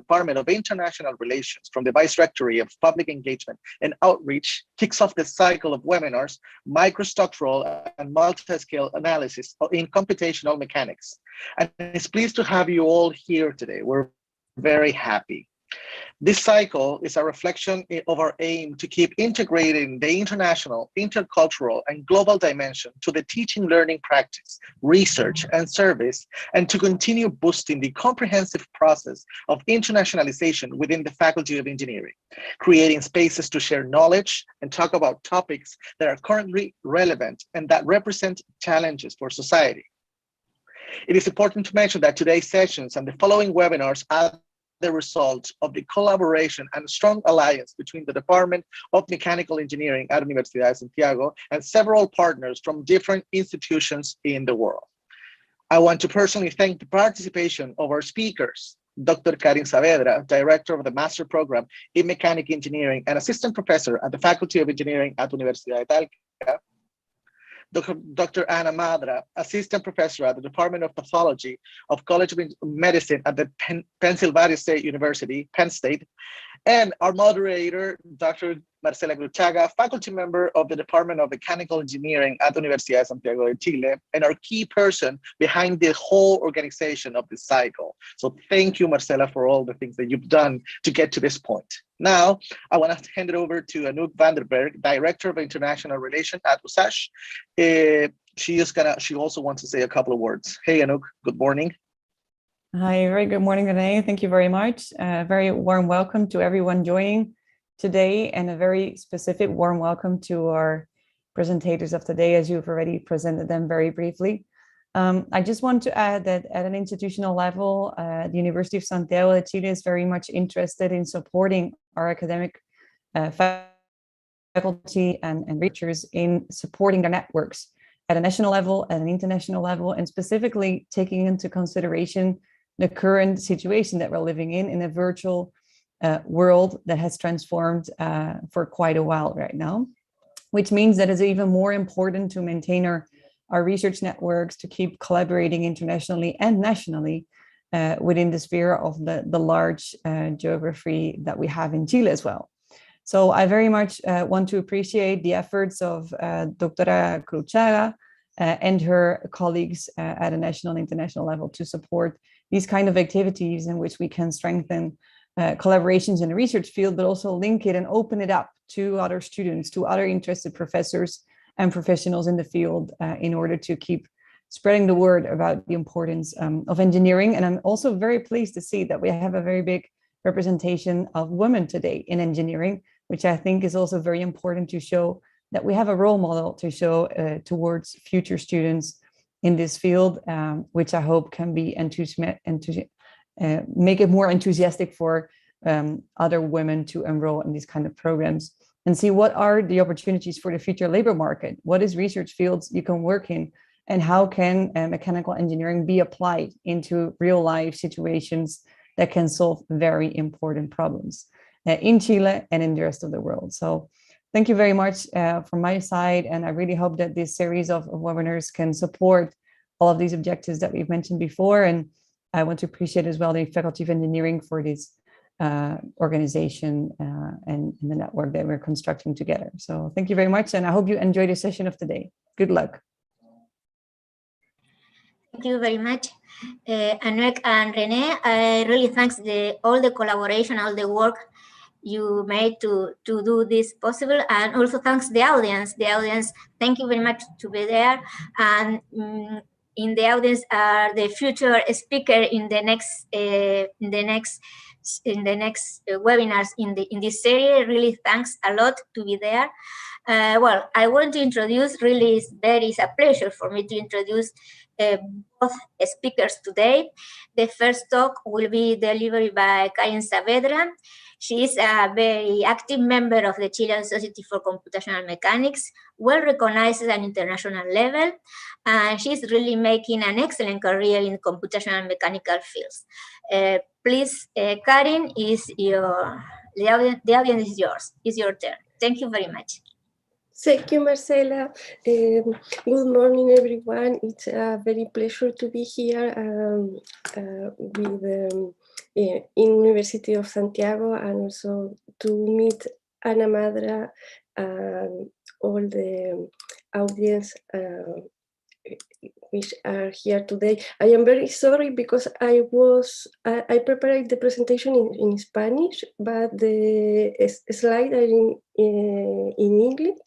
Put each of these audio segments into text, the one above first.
Department of International Relations from the Vice Rectory of Public Engagement and Outreach, kicks off the cycle of webinars, Microstructural and Multiscale Analysis in Computational Mechanics. And it's pleased to have you all here today. We're very happy. This cycle is a reflection of our aim to keep integrating the international, intercultural, and global dimension to the teaching, learning practice, research, and service, and to continue boosting the comprehensive process of internationalization within the Faculty of Engineering, creating spaces to share knowledge and talk about topics that are currently relevant and that represent challenges for society. It is important to mention that today's sessions and the following webinars are the result of the collaboration and strong alliance between the Department of Mechanical Engineering at Universidad de Santiago and several partners from different institutions in the world. I want to personally thank the participation of our speakers, Dr. Karin Saavedra, Director of the Master Program in Mechanical Engineering and Assistant Professor at the Faculty of Engineering at Universidad, Talca, Dr. Madra, Assistant Professor at the Department of Pathology of College of Medicine at the Pennsylvania State University, Penn State, and our moderator, Dr. Marcela Gruchaga, faculty member of the Department of Mechanical Engineering at Universidad de Santiago de Chile, and our key person behind the whole organization of this cycle. So thank you, Marcela, for all the things that you've done to get to this point. Now, I want to hand it over to Anouk Vanderberg, Director of International Relations at USACH. She also wants to say a couple of words. Hey, Anouk, good morning. Hi, very good morning, Renee. Thank you very much. Very warm welcome to everyone joining today, and a very specific warm welcome to our presentators of today, as you've already presented them very briefly. I just want to add that at an institutional level, the University of Santiago de Chile is very much interested in supporting our academic faculty and researchers in supporting their networks at a national level, at an international level, and specifically taking into consideration the current situation that we're living in a virtual world that has transformed for quite a while right now, which means that it's even more important to maintain our research networks, to keep collaborating internationally and nationally within the sphere of the large geography that we have in Chile as well. So I very much want to appreciate the efforts of Dra. Gruchaga and her colleagues at a national and international level to support these kind of activities in which we can strengthen collaborations in the research field, but also link it and open it up to other students, to other interested professors and professionals in the field in order to keep spreading the word about the importance of engineering. And I'm also very pleased to see that we have a very big representation of women today in engineering, which I think is also very important to show that we have a role model to show towards future students in this field, which I hope can be make it more enthusiastic for other women to enroll in these kind of programs and see what are the opportunities for the future labor market, what is research fields you can work in, and how can mechanical engineering be applied into real life situations that can solve very important problems in Chile and in the rest of the world. So thank you very much from my side, and I really hope that this series of webinars can support all of these objectives that we've mentioned before. And I want to appreciate as well the Faculty of Engineering for this organization and the network that we're constructing together. So thank you very much, and I hope you enjoy the session of today. Good luck. Thank you very much, Anouk and Renee. I really thanks all the collaboration, all the work you made to do this possible, and also thanks the audience. Thank you very much to be there. And in the audience are the future speaker in the next webinars in this series. Really thanks a lot to be there. Well, I want to introduce, really it's a pleasure for me to introduce both speakers today. The first talk will be delivered by Karin Saavedra. She is a very active member of the Chilean Society for Computational Mechanics, well recognized at an international level, and she's really making an excellent career in computational mechanical fields. Please, Karin, the audience is yours. It's your turn. Thank you very much. Thank you, Marcela. Good morning, everyone. It's a very pleasure to be here with University of Santiago, and also to meet Anna Madra and all the audience which are here today. I am very sorry because I prepared the presentation in Spanish, but the slides are in English.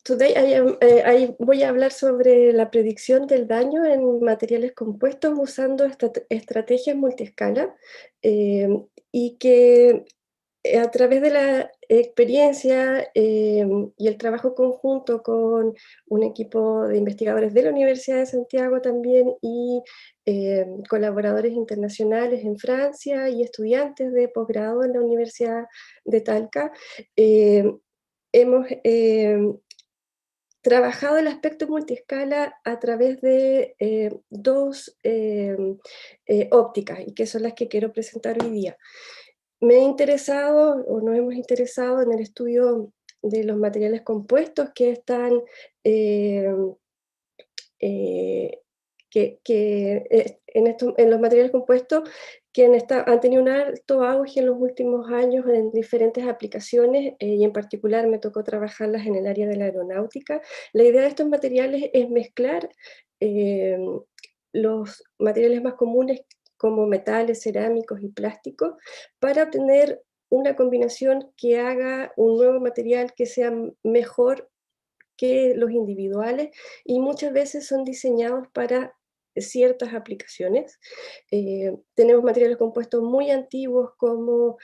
Today voy a hablar sobre la predicción del daño en materiales compuestos usando estrategias multiescala y que a través de la experiencia y el trabajo conjunto con un equipo de investigadores de la Universidad de Santiago también y colaboradores internacionales en Francia y estudiantes de posgrado en la Universidad de Talca, hemos trabajado el aspecto multiescala a través de dos ópticas, y que son las que quiero presentar hoy día. Me he interesado, o nos hemos interesado en el estudio de los materiales compuestos que están, en los materiales compuestos que han tenido un alto auge en los últimos años en diferentes aplicaciones, y en particular me tocó trabajarlas en el área de la aeronáutica. La idea de estos materiales es mezclar los materiales más comunes como metales, cerámicos y plásticos, para obtener una combinación que haga un nuevo material que sea mejor que los individuales, y muchas veces son diseñados para ciertas aplicaciones. Tenemos materiales compuestos muy antiguos como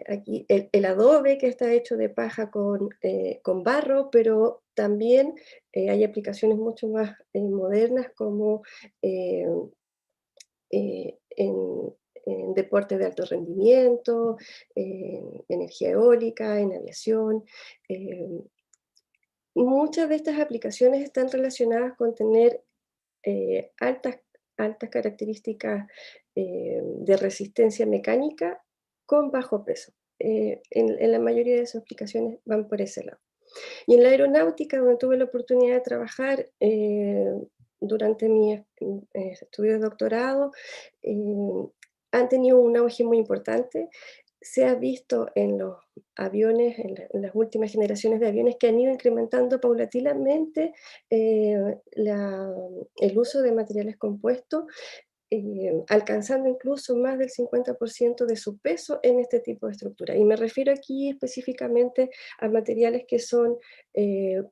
aquí el adobe, que está hecho de paja con barro, pero también hay aplicaciones mucho más modernas como en deportes de alto rendimiento, energía eólica, en aviación. Muchas de estas aplicaciones están relacionadas con tener altas características de resistencia mecánica con bajo peso. En la mayoría de sus aplicaciones van por ese lado. Y en la aeronáutica, donde tuve la oportunidad de trabajar durante mi estudio de doctorado, han tenido un auge muy importante. Se ha visto en los aviones, en las últimas generaciones de aviones, que han ido incrementando paulatinamente el uso de materiales compuestos, alcanzando incluso más del 50% de su peso en este tipo de estructura. Y me refiero aquí específicamente a materiales que son,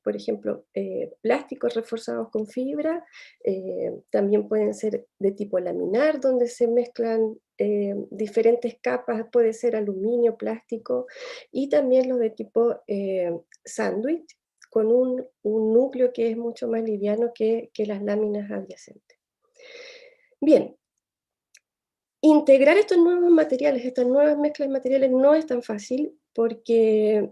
por ejemplo, plásticos reforzados con fibra, también pueden ser de tipo laminar, donde se mezclan diferentes capas, puede ser aluminio, plástico, y también los de tipo sándwich, con un núcleo que es mucho más liviano que las láminas adyacentes. Bien, integrar estos nuevos materiales, estas nuevas mezclas de materiales no es tan fácil porque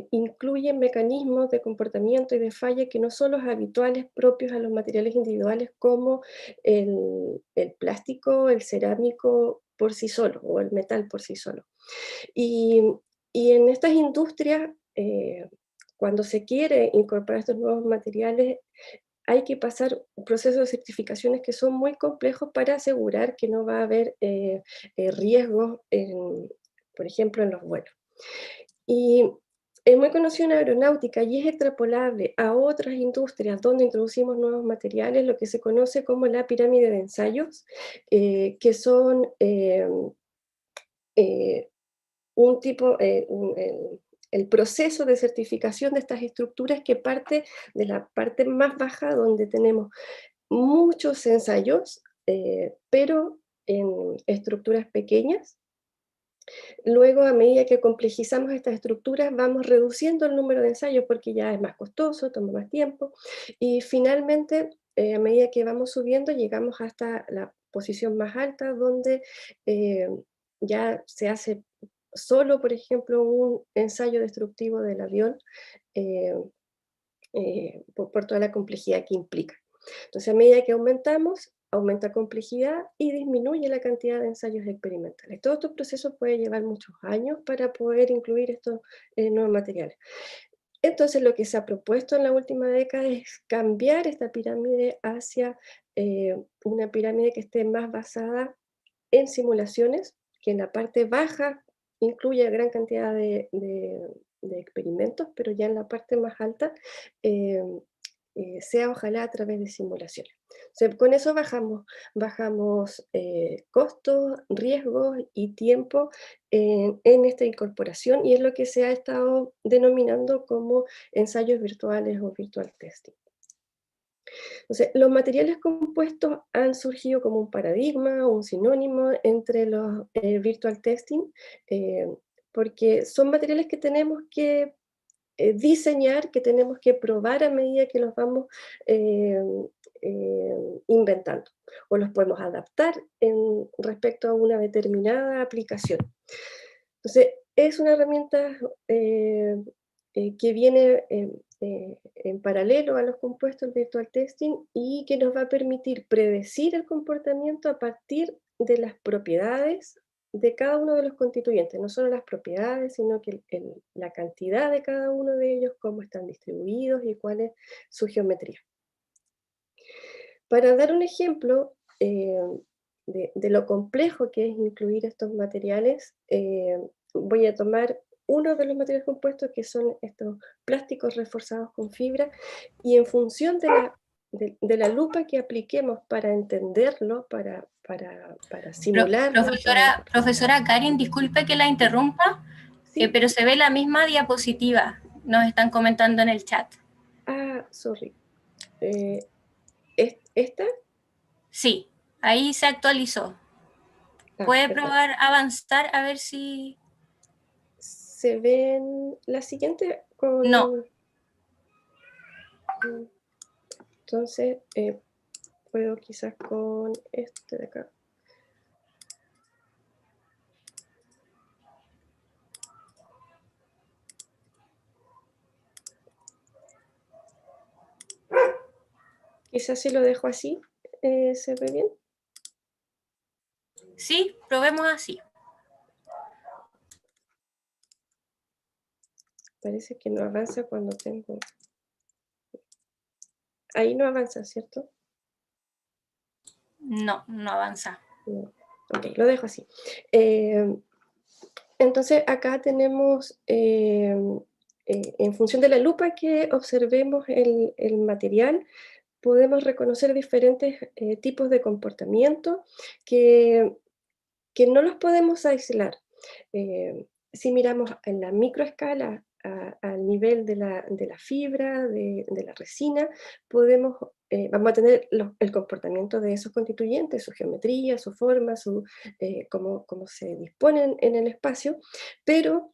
incluyen mecanismos de comportamiento y de falla que no son los habituales propios a los materiales individuales, como el plástico, el cerámico por sí solo, o el metal por sí solo. Y en estas industrias, cuando se quiere incorporar estos nuevos materiales, hay que pasar procesos de certificaciones que son muy complejos para asegurar que no va a haber riesgos, por ejemplo, en los vuelos. Y es muy conocido en aeronáutica y es extrapolable a otras industrias donde introducimos nuevos materiales, lo que se conoce como la pirámide de ensayos, que son un tipo, el proceso de certificación de estas estructuras, que parte de la parte más baja, donde tenemos muchos ensayos, pero en estructuras pequeñas. Luego, a medida que complejizamos estas estructuras, vamos reduciendo el número de ensayos porque ya es más costoso, toma más tiempo, y finalmente, a medida que vamos subiendo, llegamos hasta la posición más alta, donde ya se hace solo, por ejemplo, un ensayo destructivo del avión, por toda la complejidad que implica. Entonces, a medida que aumentamos, aumenta complejidad y disminuye la cantidad de ensayos experimentales. Todo este proceso puede llevar muchos años para poder incluir estos nuevos materiales. Entonces lo que se ha propuesto en la última década es cambiar esta pirámide hacia una pirámide que esté más basada en simulaciones, que en la parte baja incluye gran cantidad de experimentos, pero ya en la parte más alta sea ojalá a través de simulaciones. O sea, con eso bajamos costos, riesgos y tiempo en esta incorporación, y es lo que se ha estado denominando como ensayos virtuales o virtual testing. Entonces, los materiales compuestos han surgido como un paradigma, un sinónimo entre los virtual testing, porque son materiales que tenemos que diseñar, que tenemos que probar a medida que los vamos inventando, o los podemos adaptar respecto a una determinada aplicación. Entonces, es una herramienta que viene en paralelo a los compuestos del virtual testing y que nos va a permitir predecir el comportamiento a partir de las propiedades de cada uno de los constituyentes, no solo las propiedades, sino que la cantidad de cada uno de ellos, cómo están distribuidos y cuál es su geometría. Para dar un ejemplo de lo complejo que es incluir estos materiales, voy a tomar uno de los materiales compuestos, que son estos plásticos reforzados con fibra, y en función de la lupa que apliquemos para entenderlo, para simularlo. Profesora Karin, disculpe que la interrumpa, ¿Sí? Pero se ve la misma diapositiva, nos están comentando en el chat. Ah, sorry. ¿Esta? Sí, ahí se actualizó. ¿Puede probar avanzar a ver si...? ¿Se ven la siguiente? No. Entonces, puedo quizás con este de acá. Quizás si lo dejo así, ¿se ve bien? Sí, probemos así. Parece que no avanza cuando tengo... Ahí no avanza, ¿cierto? No, no avanza. No. Ok, lo dejo así. Entonces acá tenemos, en función de la lupa que observemos el material, podemos reconocer diferentes tipos de comportamiento que no los podemos aislar. Si miramos en la microescala al nivel de la fibra, de la resina, vamos a tener el comportamiento de esos constituyentes, su geometría, su forma, cómo se disponen en el espacio, pero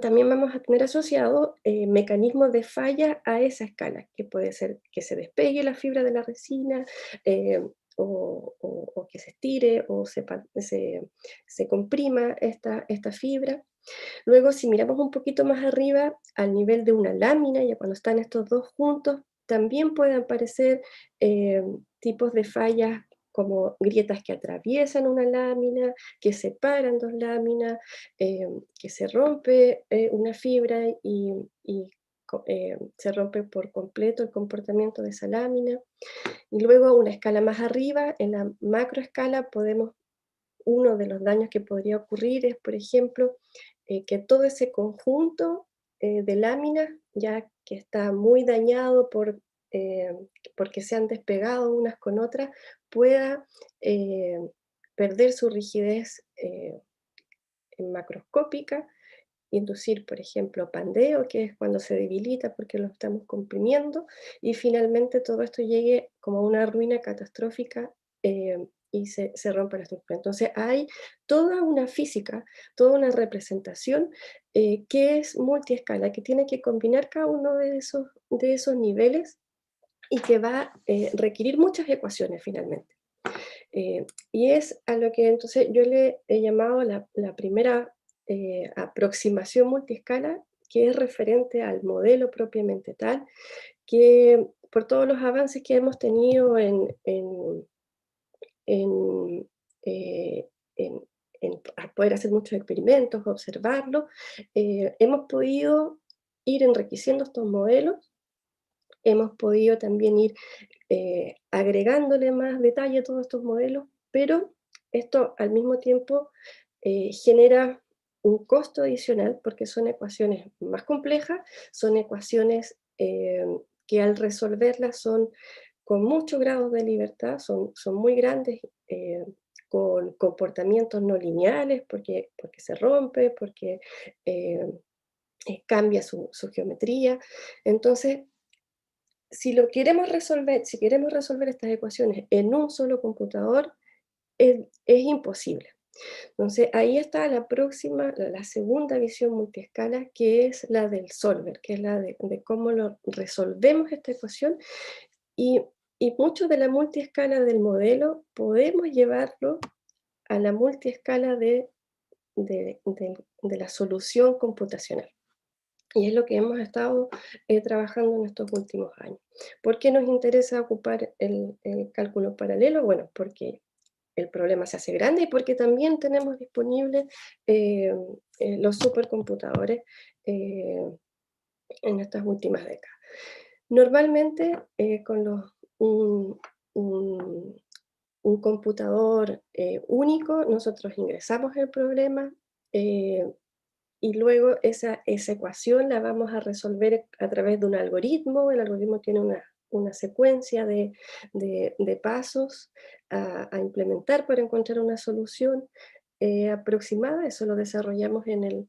también vamos a tener asociado mecanismos de falla a esa escala, que puede ser que se despegue la fibra de la resina, o que se estire, o se comprima esta fibra. Luego, si miramos un poquito más arriba, al nivel de una lámina, ya cuando están estos dos juntos, también pueden aparecer tipos de fallas como grietas que atraviesan una lámina, que separan dos láminas, que se rompe una fibra y se rompe por completo el comportamiento de esa lámina. Y luego a una escala más arriba, en la macroescala, uno de los daños que podría ocurrir es, por ejemplo, que todo ese conjunto de láminas, ya que está muy dañado porque se han despegado unas con otras, pueda perder su rigidez macroscópica, inducir, por ejemplo, pandeo, que es cuando se debilita porque lo estamos comprimiendo, y finalmente todo esto llegue como a una ruina catastrófica y se rompe la estructura. Entonces hay toda una física, toda una representación que es multiescala, que tiene que combinar cada uno de esos niveles y que va a requerir muchas ecuaciones finalmente. Y es a lo que entonces yo le he llamado la primera aproximación multiescala, que es referente al modelo propiamente tal, que por todos los avances que hemos tenido en poder hacer muchos experimentos, observarlo, hemos podido ir enriqueciendo estos modelos. Hemos podido también ir agregándole más detalle a todos estos modelos, pero esto al mismo tiempo genera un costo adicional porque son ecuaciones más complejas, son ecuaciones que al resolverlas son con muchos grados de libertad, son muy grandes, con comportamientos no lineales, porque se rompe, porque cambia su geometría. Entonces, si queremos resolver estas ecuaciones en un solo computador, es imposible. Entonces, ahí está la segunda visión multiescala, que es la del solver, que es la de cómo resolvemos esta ecuación, y mucho de la multiescala del modelo podemos llevarlo a la multiescala de la solución computacional. Y es lo que hemos estado trabajando en estos últimos años. ¿Por qué nos interesa ocupar el cálculo paralelo? Bueno, porque el problema se hace grande y porque también tenemos disponibles los supercomputadores en estas últimas décadas. Normalmente con un computador único, nosotros ingresamos el problema y luego esa ecuación la vamos a resolver a través de un algoritmo. El algoritmo tiene una secuencia de pasos a implementar para encontrar una solución aproximada. Eso lo desarrollamos en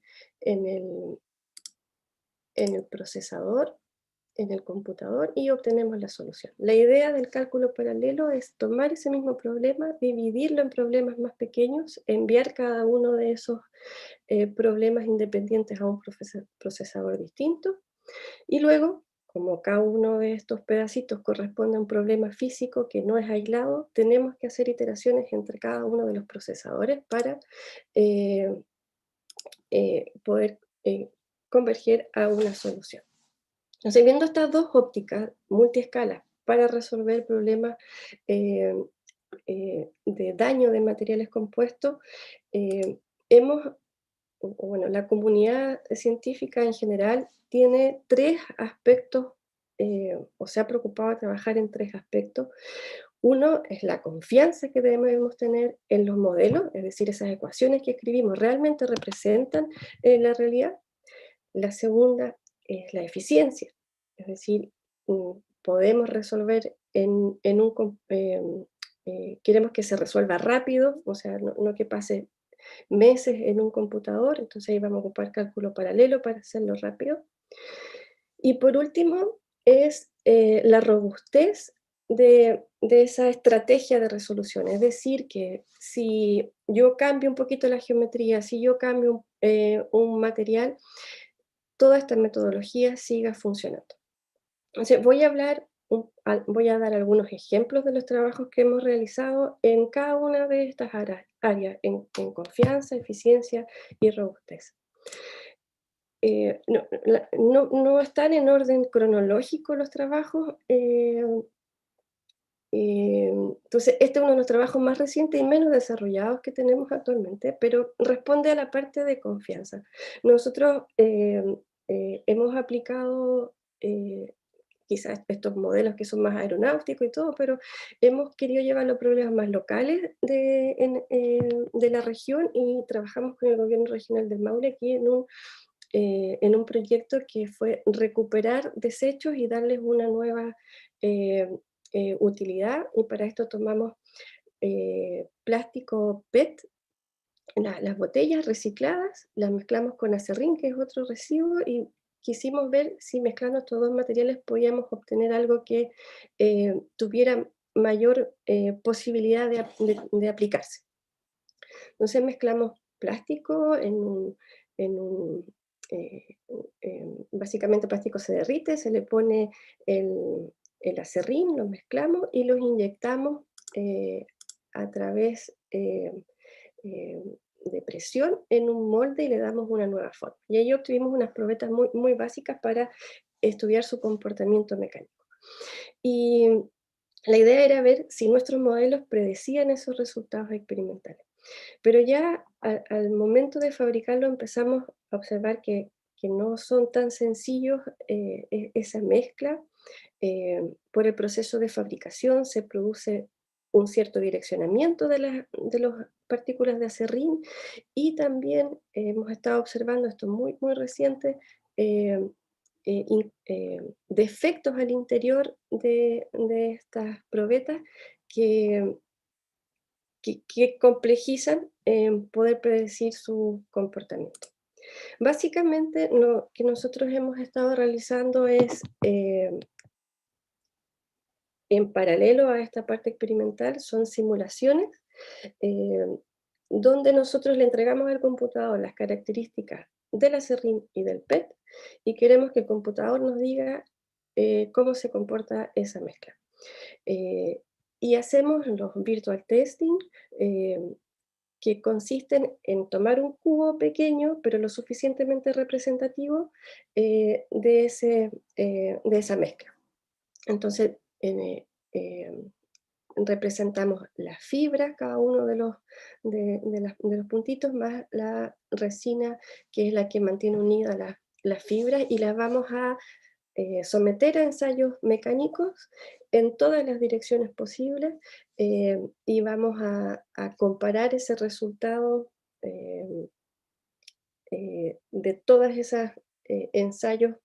el procesador, en el computador, y obtenemos la solución. La idea del cálculo paralelo es tomar ese mismo problema, dividirlo en problemas más pequeños, enviar cada uno de esos problemas independientes a un procesador distinto, y luego, como cada uno de estos pedacitos corresponde a un problema físico que no es aislado, tenemos que hacer iteraciones entre cada uno de los procesadores para poder converger a una solución. Entonces, viendo estas dos ópticas multiescalas para resolver problemas de daño de materiales compuestos, la comunidad científica en general tiene tres aspectos, o se ha preocupado de trabajar en tres aspectos. Uno es la confianza que debemos tener en los modelos, es decir, esas ecuaciones que escribimos realmente representan la realidad. La segunda es la eficiencia, es decir, podemos resolver queremos que se resuelva rápido, o sea, no que pase meses en un computador, entonces ahí vamos a ocupar cálculo paralelo para hacerlo rápido. Y por último es la robustez de esa estrategia de resolución, es decir, que si yo cambio un poquito la geometría, si yo cambio un material, toda esta metodología siga funcionando. Entonces voy a dar algunos ejemplos de los trabajos que hemos realizado en cada una de estas áreas, en confianza, eficiencia y robustez. No están en orden cronológico los trabajos, entonces este es uno de los trabajos más recientes y menos desarrollados que tenemos actualmente, pero responde a la parte de confianza. Nosotros hemos aplicado quizás estos modelos que son más aeronáuticos y todo, pero hemos querido llevar los problemas más locales de la región, y trabajamos con el gobierno regional del Maule aquí en un proyecto que fue recuperar desechos y darles una nueva utilidad, y para esto tomamos plástico PET, las botellas recicladas, las mezclamos con acerrín, que es otro residuo, y quisimos ver si mezclando estos dos materiales podíamos obtener algo que tuviera mayor posibilidad de aplicarse. Entonces mezclamos plástico básicamente plástico se derrite, se le pone el acerrín, lo mezclamos y los inyectamos a través de presión en un molde y le damos una nueva forma. Y ahí obtuvimos unas probetas muy, muy básicas para estudiar su comportamiento mecánico. Y la idea era ver si nuestros modelos predecían esos resultados experimentales. Pero ya al momento de fabricarlo empezamos a observar que que no son tan sencillos esa mezcla. Por el proceso de fabricación se produce un cierto direccionamiento de las partículas de acerrín, y también hemos estado observando, esto muy, muy reciente, defectos al interior de estas probetas que complejizan poder predecir su comportamiento. Básicamente lo que nosotros hemos estado realizando es, en paralelo a esta parte experimental, son simulaciones donde nosotros le entregamos al computador las características del acerrín y del PET, y queremos que el computador nos diga cómo se comporta esa mezcla. Y hacemos los virtual testing, que consisten en tomar un cubo pequeño, pero lo suficientemente representativo de esa mezcla. Entonces, representamos las fibras, cada uno de los puntitos, más la resina, que es la que mantiene unidas las fibras, y las vamos a someter a ensayos mecánicos en todas las direcciones posibles, y vamos a comparar ese resultado de todas esas ensayos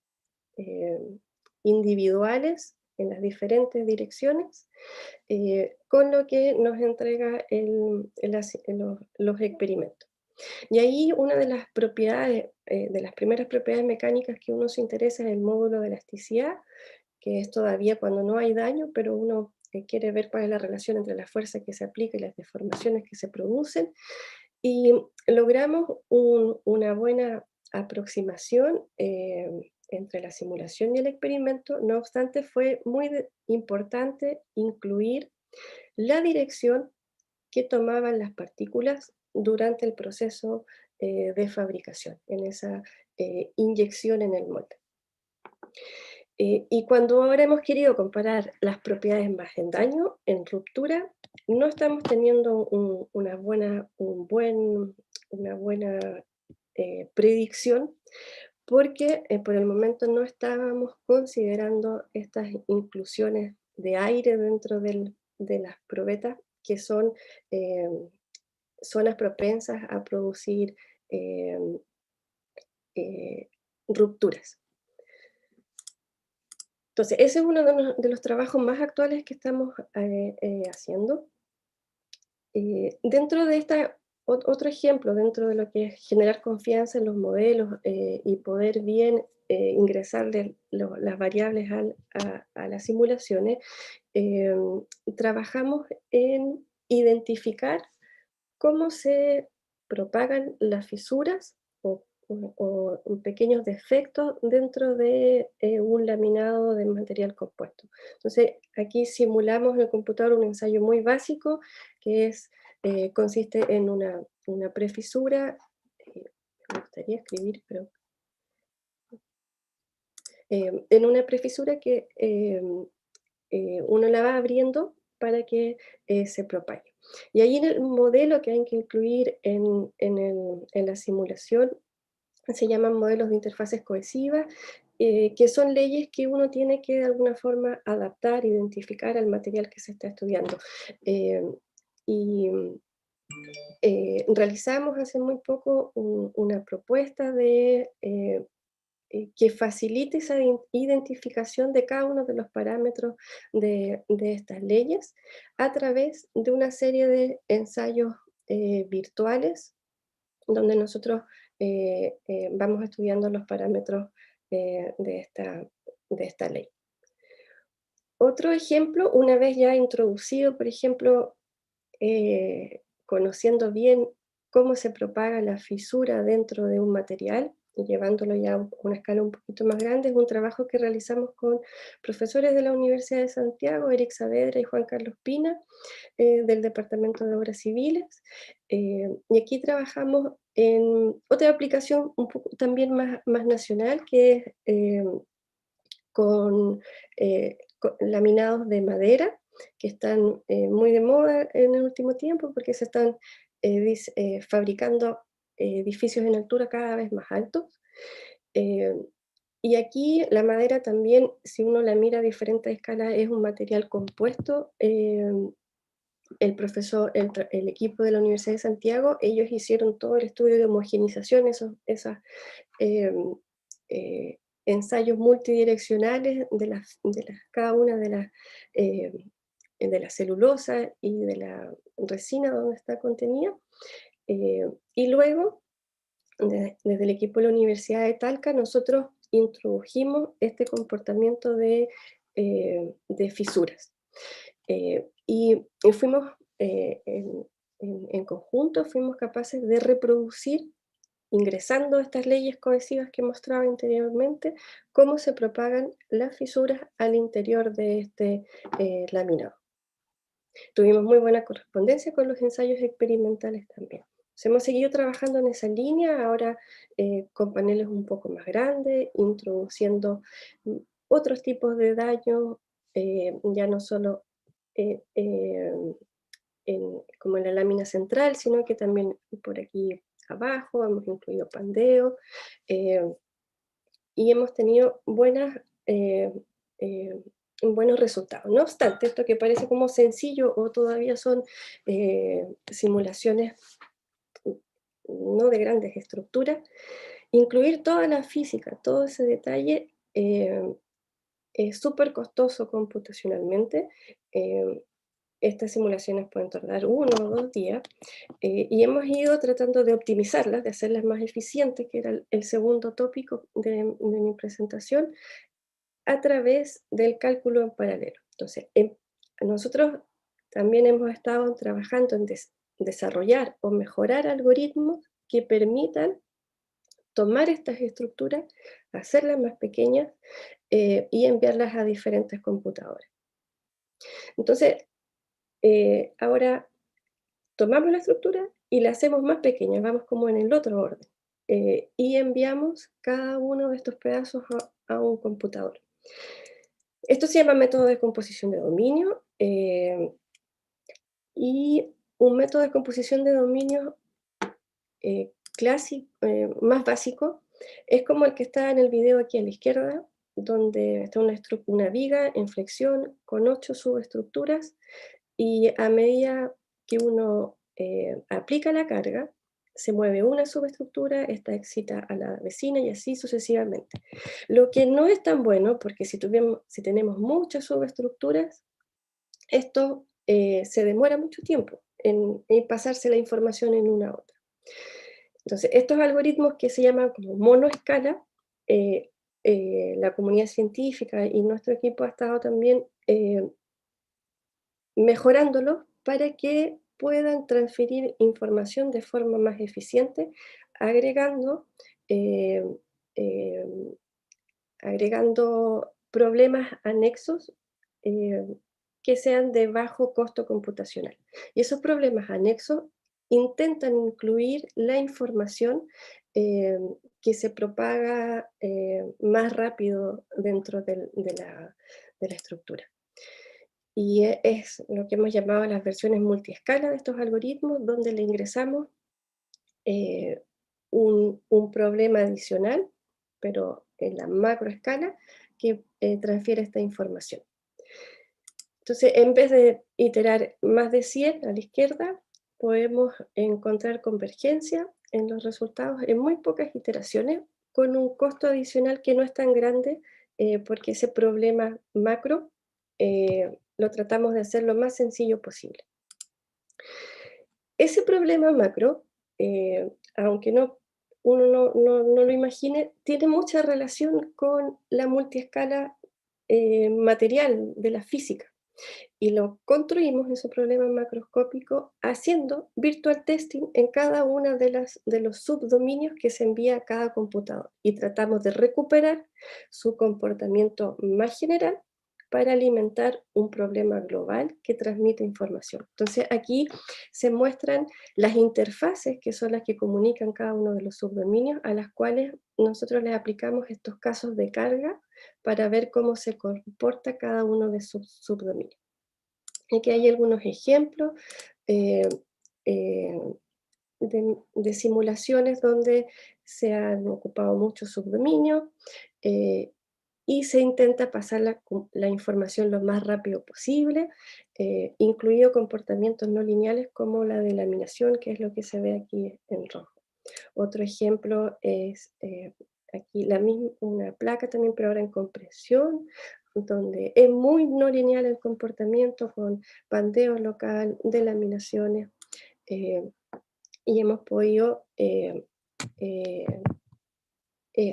individuales en las diferentes direcciones, con lo que nos entrega los experimentos. Y ahí una de las propiedades, de las primeras propiedades mecánicas que uno se interesa, es el módulo de elasticidad, que es todavía cuando no hay daño, pero uno quiere ver cuál es la relación entre la fuerza que se aplica y las deformaciones que se producen. Y logramos una buena aproximación entre la simulación y el experimento. No obstante, fue muy importante incluir la dirección que tomaban las partículas durante el proceso de fabricación, en esa inyección en el molde. Y cuando ahora hemos querido comparar las propiedades más en daño, en ruptura, no estamos teniendo una buena predicción, porque por el momento no estábamos considerando estas inclusiones de aire dentro de las probetas, que son zonas propensas a producir rupturas. Entonces, ese es uno de los trabajos más actuales que estamos haciendo. Dentro de otro ejemplo, dentro de lo que es generar confianza en los modelos y poder bien ingresarle las variables a las simulaciones, trabajamos en identificar cómo se propagan las fisuras o pequeños defectos dentro de un laminado de material compuesto. Entonces, aquí simulamos en el computador un ensayo muy básico, que consiste en una prefisura. Me gustaría escribir, pero... en una prefisura que uno la va abriendo para que se propague. Y ahí en el modelo que hay que incluir en la simulación se llaman modelos de interfaces cohesivas, que son leyes que uno tiene que de alguna forma adaptar, identificar al material que se está estudiando. Realizamos hace muy poco una propuesta que facilite esa identificación de cada uno de los parámetros de estas leyes a través de una serie de ensayos virtuales, donde nosotros vamos estudiando los parámetros de esta ley. Otro ejemplo, una vez ya introducido, por ejemplo, conociendo bien cómo se propaga la fisura dentro de un material, y llevándolo ya a una escala un poquito más grande, es un trabajo que realizamos con profesores de la Universidad de Santiago, Saavedra y Juan Carlos Pina, del Departamento de Obras Civiles, y aquí trabajamos en otra aplicación un poco también más nacional, que es con laminados de madera, que están muy de moda en el último tiempo, porque se están fabricando edificios en altura cada vez más altos, Y aquí la madera también, si uno la mira a diferentes escalas, es un material compuesto. El equipo de la Universidad de Santiago, ellos hicieron todo el estudio de homogenización, esos ensayos multidireccionales de cada una de la celulosa y de la resina donde está contenida. Y luego, desde el equipo de la Universidad de Talca, nosotros introdujimos este comportamiento de fisuras. Y fuimos, en conjunto, fuimos capaces de reproducir, ingresando estas leyes cohesivas que mostraba anteriormente, cómo se propagan las fisuras al interior de este laminado. Tuvimos muy buena correspondencia con los ensayos experimentales también. Hemos seguido trabajando en esa línea, ahora con paneles un poco más grandes, introduciendo otros tipos de daño, ya no solo como en la lámina central, sino que también por aquí abajo hemos incluido pandeo, y hemos tenido buenos resultados. No obstante, esto que parece como sencillo o todavía son simulaciones no de grandes estructuras, incluir toda la física, todo ese detalle, es súper costoso computacionalmente. Estas simulaciones pueden tardar 1 o 2 días, y hemos ido tratando de optimizarlas, de hacerlas más eficientes, que era el segundo tópico de mi presentación, a través del cálculo en paralelo. Entonces, nosotros también hemos estado trabajando en desarrollar o mejorar algoritmos que permitan tomar estas estructuras, hacerlas más pequeñas y enviarlas a diferentes computadores. Entonces, ahora tomamos la estructura y la hacemos más pequeña, vamos como en el otro orden, y enviamos cada uno de estos pedazos a un computador. Esto se llama método de composición de dominio, y un método de composición de dominio clásico, más básico, es como el que está en el video aquí a la izquierda, donde está una viga en flexión con 8 subestructuras, y a medida que uno aplica la carga, se mueve una subestructura, esta excita a la vecina y así sucesivamente. Lo que no es tan bueno, porque si tenemos muchas subestructuras, esto se demora mucho tiempo en pasarse la información en una a otra. Entonces, estos algoritmos que se llaman como monoescala, la comunidad científica y nuestro equipo ha estado también mejorándolos para que puedan transferir información de forma más eficiente, agregando problemas anexos que sean de bajo costo computacional. Y esos problemas anexos intentan incluir la información que se propaga más rápido dentro de la estructura. Y es lo que hemos llamado las versiones multiescala de estos algoritmos, donde le ingresamos un problema adicional, pero en la macroescala, que transfiere esta información. Entonces, en vez de iterar más de 100 a la izquierda, podemos encontrar convergencia en los resultados en muy pocas iteraciones, con un costo adicional que no es tan grande, porque ese problema macro lo tratamos de hacer lo más sencillo posible. Ese problema macro, aunque uno no lo imagine, tiene mucha relación con la multiescala material de la física. Y lo construimos, ese problema macroscópico, haciendo virtual testing en cada uno de los subdominios que se envía a cada computador. Y tratamos de recuperar su comportamiento más general para alimentar un problema global que transmite información. Entonces aquí se muestran las interfaces, que son las que comunican cada uno de los subdominios, a las cuales nosotros les aplicamos estos casos de carga para ver cómo se comporta cada uno de sus subdominios. Aquí hay algunos ejemplos. de simulaciones donde se han ocupado muchos subdominios y se intenta pasar la información lo más rápido posible, incluido comportamientos no lineales como la de laminación, que es lo que se ve aquí en rojo. Otro ejemplo es aquí una placa también, pero ahora en compresión, donde es muy no lineal el comportamiento con bandeo local, delaminaciones, y hemos podido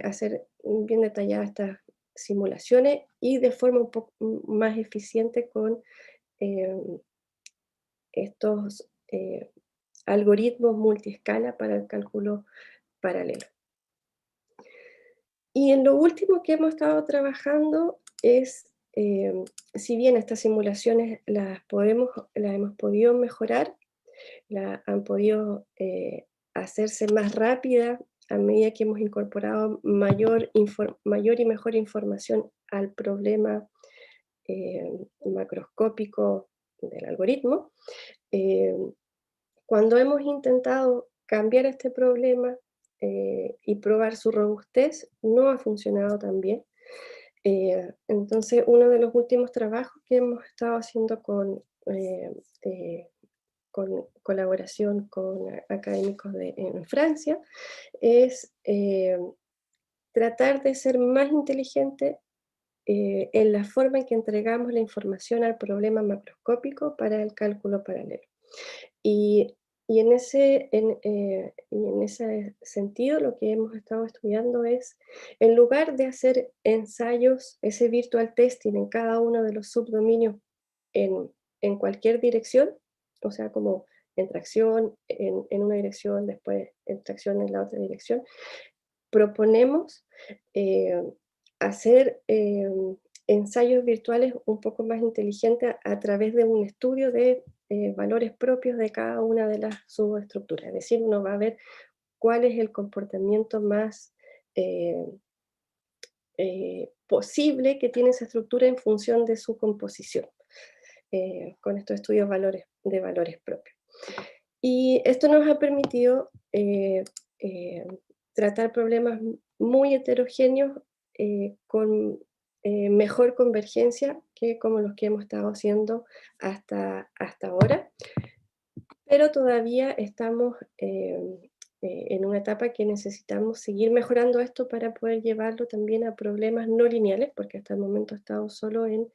hacer bien detalladas estas simulaciones y de forma un poco más eficiente con estos algoritmos multiscala para el cálculo paralelo. Y en lo último que hemos estado trabajando es, si bien estas simulaciones las hemos podido mejorar, han podido hacerse más rápidas a medida que hemos incorporado mayor y mejor información al problema macroscópico del algoritmo. Cuando hemos intentado cambiar este problema y probar su robustez, no ha funcionado tan bien. Entonces, uno de los últimos trabajos que hemos estado haciendo con colaboración con académicos en Francia es tratar de ser más inteligente en la forma en que entregamos la información al problema macroscópico para el cálculo paralelo. Y en ese sentido, lo que hemos estado estudiando es, en lugar de hacer ensayos, ese virtual testing en cada uno de los subdominios en cualquier dirección, o sea, como en tracción en una dirección, después en tracción en la otra dirección, proponemos hacer ensayos virtuales un poco más inteligentes a través de un estudio de valores propios de cada una de las subestructuras. Es decir, uno va a ver cuál es el comportamiento más posible que tiene esa estructura en función de su composición, con estos estudios de valores propios. Y esto nos ha permitido tratar problemas muy heterogéneos con mejor convergencia que como los que hemos estado haciendo hasta ahora, pero todavía estamos en una etapa que necesitamos seguir mejorando esto para poder llevarlo también a problemas no lineales, porque hasta el momento he estado solo en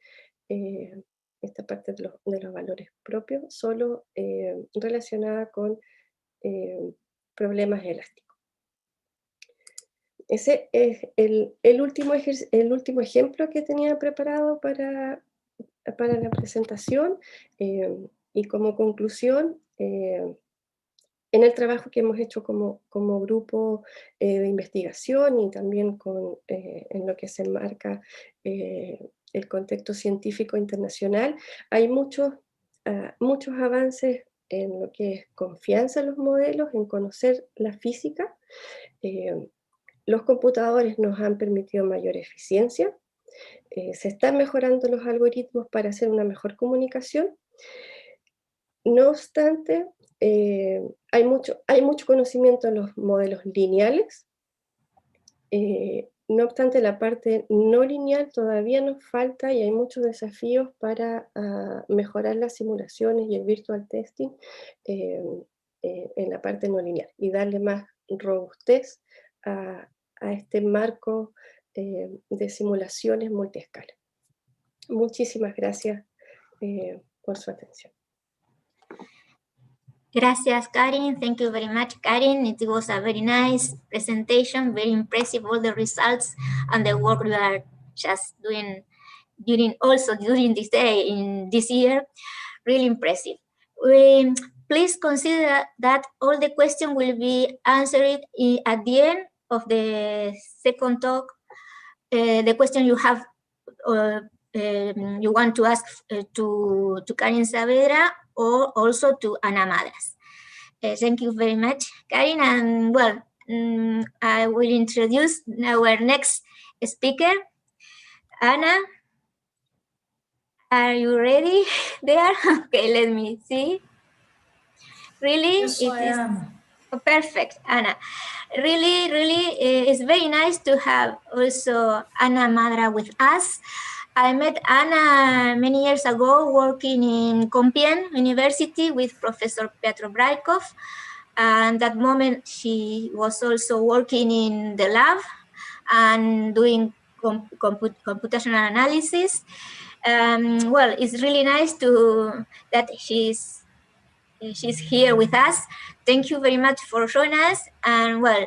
esta parte de los valores propios, solo relacionada con problemas elásticos. Ese es el último ejemplo que tenía preparado para la presentación, y como conclusión, en el trabajo que hemos hecho como grupo de investigación y también en lo que se enmarca el contexto científico internacional, hay muchos avances en lo que es confianza en los modelos, en conocer la física. Los computadores nos han permitido mayor eficiencia, se están mejorando los algoritmos para hacer una mejor comunicación. No obstante, hay mucho conocimiento en los modelos lineales. No obstante, la parte no lineal todavía nos falta y hay muchos desafíos para mejorar las simulaciones y el virtual testing en la parte no lineal y darle más robustez a este marco de simulaciones multiescala. Muchísimas gracias por su atención. Gracias, Karin. Thank you very much, Karin. It was a very nice presentation, very impressive, all the results and the work you are just doing during this day, in this year, really impressive. Please consider that all the questions will be answered at the end of the second talk. The question you have, you want to ask to Karin Saavedra, or also to Ana Madras. Thank you very much, Karin. And well, I will introduce our next speaker, Ana. Are you ready there? Okay, let me see. Really? Yes, I am. Perfect, Anna. Really, really, it's very nice to have also Anna Madra with us. I met Anna many years ago working in Compiègne University with Professor Pietro Braikov. And that moment she was also working in the lab and doing computational analysis. Well, it's really nice that she's here with us. Thank you very much for joining us. And well,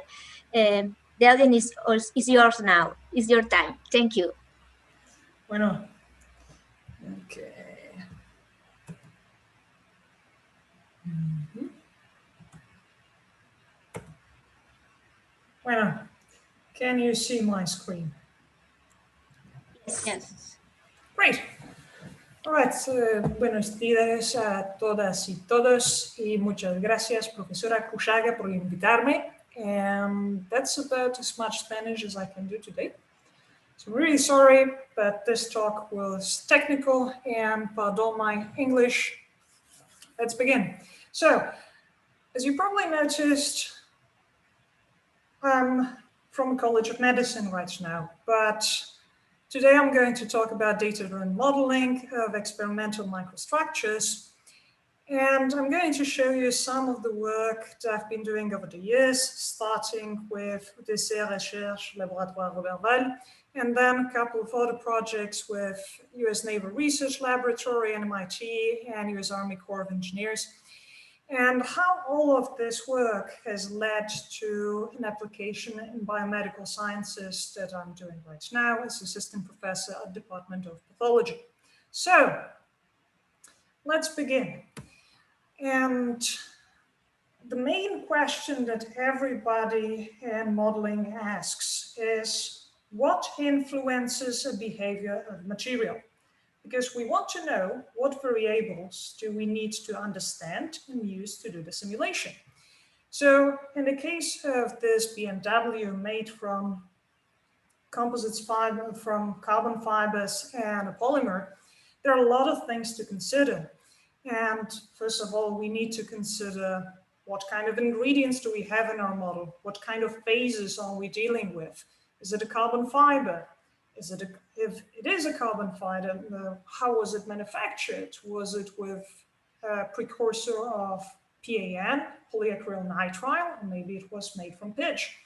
the audience is yours now. It's your time. Thank you. Bueno, okay. Bueno, can you see my screen? Yes. Great. All right, buenos días a todas y todos, y muchas gracias, profesora Cuchaga, por invitarme. And that's about as much Spanish as I can do today. So I'm really sorry, but this talk was technical, and pardon my English. Let's begin. So, as you probably noticed, I'm from College of Medicine right now, but today I'm going to talk about data-driven modeling of experimental microstructures, and I'm going to show you some of the work that I've been doing over the years, starting with Desserts Recherche Laboratoire Roberval, and then a couple of other projects with US Naval Research Laboratory, MIT, and US Army Corps of Engineers, and how all of this work has led to an application in biomedical sciences that I'm doing right now as assistant professor at the Department of Pathology. So let's begin. And the main question that everybody in modeling asks is, what influences a behavior of material? Because we want to know what variables do we need to understand and use to do the simulation. So in the case of this BMW made from composites fiber, from carbon fibers and a polymer, there are a lot of things to consider. And first of all, we need to consider what kind of ingredients do we have in our model? What kind of phases are we dealing with? Is it a carbon fiber? Is it if it is a carbon fiber, how was it manufactured? Was it with a precursor of PAN, polyacryl nitrile, or maybe it was made from pitch?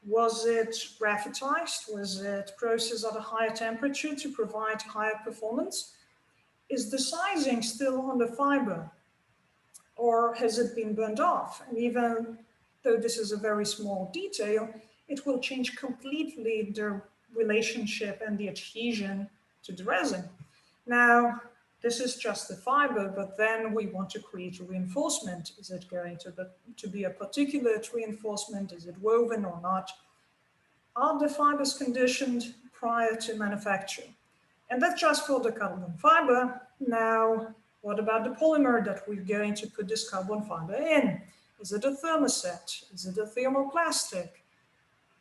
Was it graphitized? Was it processed at a higher temperature to provide higher performance? Is the sizing still on the fiber, or has it been burned off? And even though this is a very small detail, it will change completely the relationship and the adhesion to the resin. Now, this is just the fiber, but then we want to create a reinforcement. Is it going to be a particulate reinforcement? Is it woven or not? Are the fibers conditioned prior to manufacture? And that's just for the carbon fiber. Now, what about the polymer that we're going to put this carbon fiber in? Is it a thermoset? Is it a thermoplastic?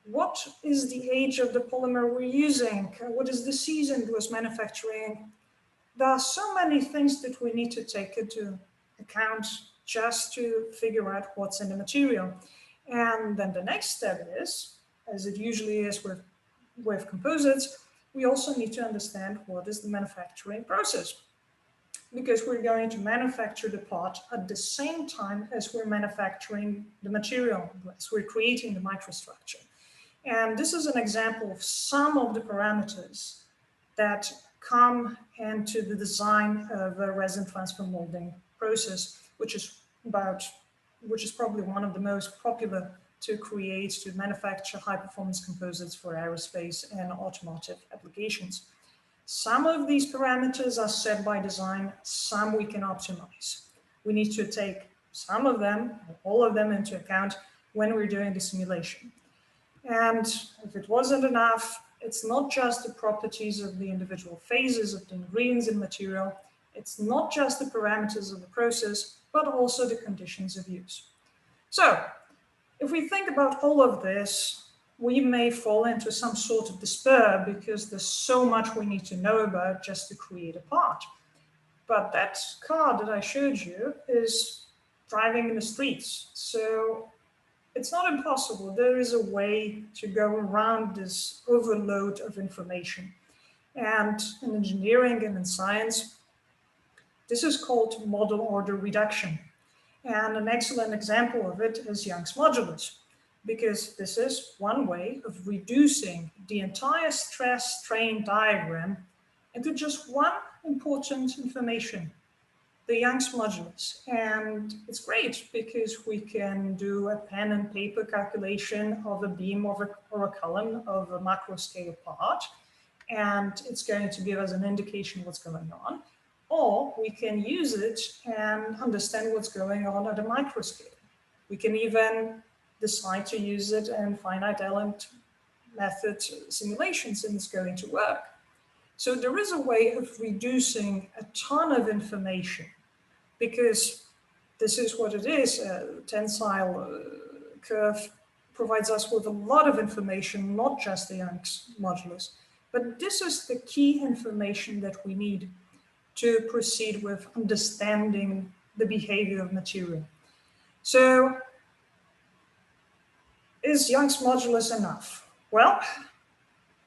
What is the age of the polymer we're using? What is the season it was manufacturing? There are so many things that we need to take into account just to figure out what's in the material. And then the next step is, as it usually is with composites, we also need to understand what is the manufacturing process, because we're going to manufacture the part at the same time as we're manufacturing the material, as we're creating the microstructure. And this is an example of some of the parameters that come into the design of a resin transfer molding process, which is probably one of the most popular to manufacture high-performance composites for aerospace and automotive applications. Some of these parameters are set by design, some we can optimize. We need to take some of them, or all of them, into account when we're doing the simulation. And if it wasn't enough, it's not just the properties of the individual phases of the ingredients in material, it's not just the parameters of the process, but also the conditions of use. So, if we think about all of this, we may fall into some sort of despair because there's so much we need to know about just to create a part. But that card that I showed you is driving in the streets. So it's not impossible. There is a way to go around this overload of information. And in engineering and in science, this is called model order reduction. And an excellent example of it is Young's modulus, because this is one way of reducing the entire stress-strain diagram into just one important information, the Young's modulus. And it's great because we can do a pen and paper calculation of a beam or a column of a macro scale part, and it's going to give us an indication what's going on. Or we can use it and understand what's going on at a micro scale. We can even decide to use it in finite element method simulations, and it's going to work. So there is a way of reducing a ton of information, because this is what it is. A tensile curve provides us with a lot of information, not just the Young's modulus, but this is the key information that we need to proceed with understanding the behavior of material. So is Young's modulus enough? Well,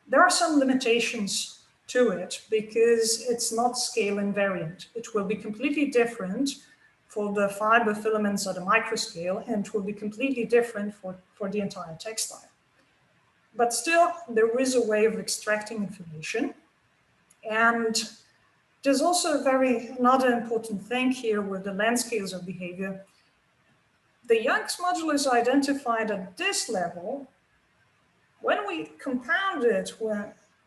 there are some limitations to it because it's not scale invariant. It will be completely different for the fiber filaments at a microscale, and it will be completely different for the entire textile. But still, there is a way of extracting information. And there's also another important thing here with the length scales of behavior. The Young's modulus identified at this level, when we compound it,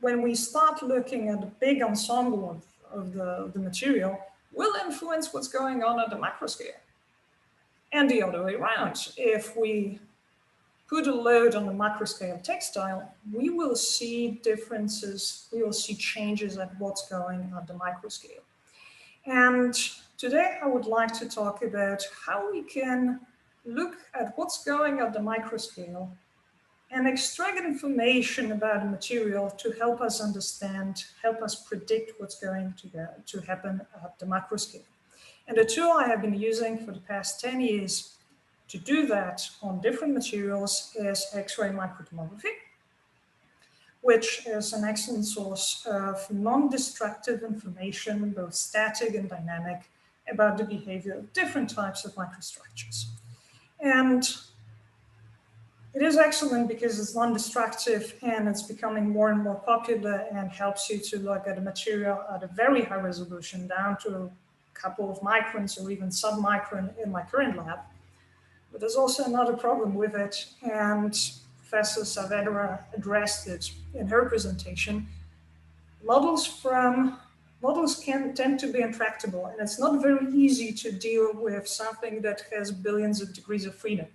when we start looking at the big ensemble of the material, will influence what's going on at the macro scale. And the other way around. If we put a load on the macro scale textile, we will see differences, we will see changes at what's going on at the micro scale. And today I would like to talk about how we can look at what's going on at the micro scale and extract information about the material to help us understand, help us predict what's going to happen at the macro scale. And the tool I have been using for the past 10 years to do that on different materials is X-ray microtomography, which is an excellent source of non-destructive information, both static and dynamic, about the behavior of different types of microstructures. And it is excellent because it's non-destructive and it's becoming more and more popular and helps you to look at a material at a very high resolution, down to a couple of microns or even sub-micron in my current lab. But there's also another problem with it, and Professor Saavedra addressed it in her presentation. Models can tend to be intractable, and it's not very easy to deal with something that has billions of degrees of freedom.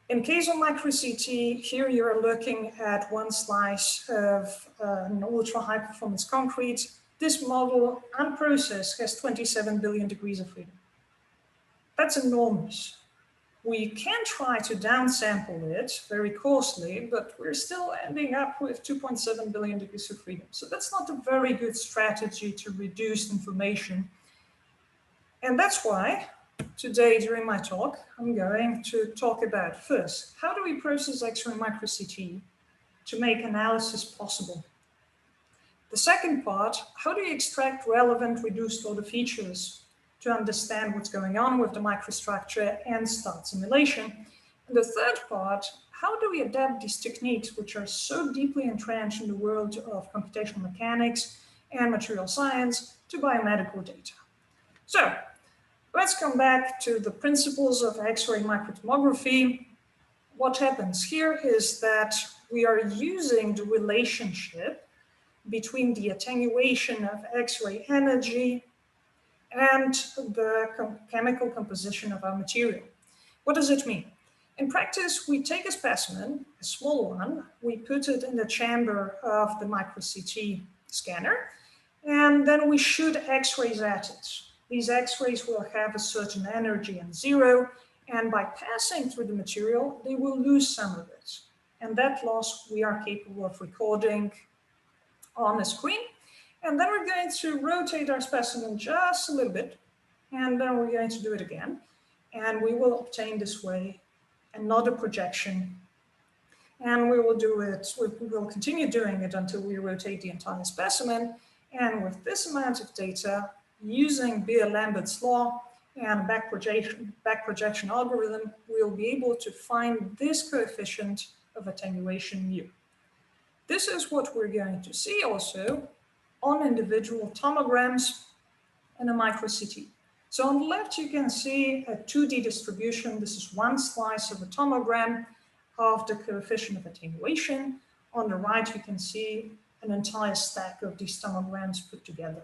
In case of micro-CT, here you're looking at one slice of an ultra high performance concrete. This model, unprocessed, has 27 billion degrees of freedom. That's enormous. We can try to downsample it very coarsely, but we're still ending up with 2.7 billion degrees of freedom. So that's not a very good strategy to reduce information. And that's why today during my talk, I'm going to talk about first, how do we process X-ray micro-CT to make analysis possible? The second part, how do you extract relevant reduced order features to understand what's going on with the microstructure and start simulation? And the third part, how do we adapt these techniques, which are so deeply entrenched in the world of computational mechanics and material science, to biomedical data? So let's come back to the principles of X-ray microtomography. What happens here is that we are using the relationship between the attenuation of X-ray energy and the chemical composition of our material. What does it mean? In practice, we take a specimen, a small one, we put it in the chamber of the micro-CT scanner, and then we shoot X-rays at it. These X-rays will have a certain energy and zero, and by passing through the material, they will lose some of it. And that loss we are capable of recording on a screen. And then we're going to rotate our specimen just a little bit and then we're going to do it again. And we will obtain this way another projection. And we will do it, we will continue doing it until we rotate the entire specimen. And with this amount of data, using Beer-Lambert's law and back projection algorithm, we'll be able to find this coefficient of attenuation mu. This is what we're going to see also on individual tomograms in a micro-CT. So on the left, you can see a 2D distribution. This is one slice of a tomogram of the coefficient of attenuation. On the right, you can see an entire stack of these tomograms put together.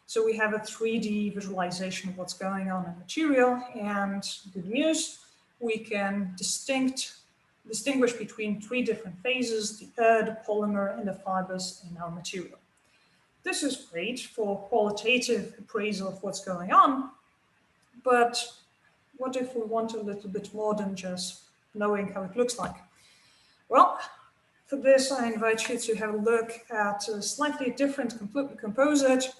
So we have a 3D visualization of what's going on in material, and good news, we can distinguish between 3 different phases, the polymer, and the fibers in our material. This is great for qualitative appraisal of what's going on, but what if we want a little bit more than just knowing how it looks like? Well, for this, I invite you to have a look at a slightly different composite.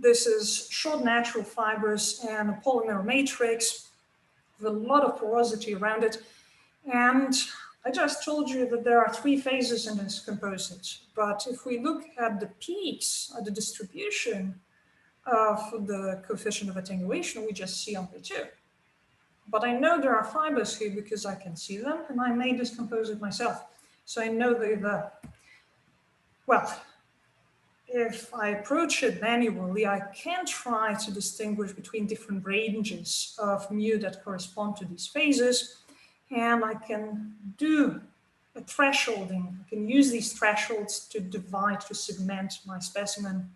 This is short natural fibers and a polymer matrix with a lot of porosity around it. And I just told you that there are 3 phases in this composite. But if we look at the peaks, at the distribution of the coefficient of attenuation, we just see only 2. But I know there are fibers here because I can see them, and I made this composite myself. So I know they're there. Well, if I approach it manually, I can try to distinguish between different ranges of mu that correspond to these phases. And I can do a thresholding. I can use these thresholds to divide, to segment my specimen,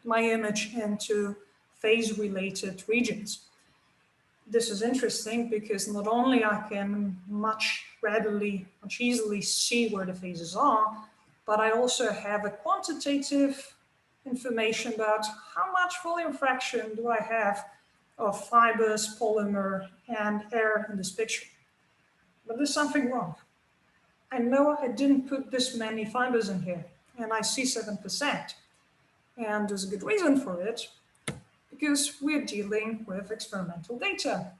my image, into phase-related regions. This is interesting because not only I can much easily see where the phases are, but I also have a quantitative information about how much volume fraction do I have of fibers, polymer, and air in this picture. But there's something wrong. I know I didn't put this many fibers in here, and I see 7%. And there's a good reason for it, because we're dealing with experimental data.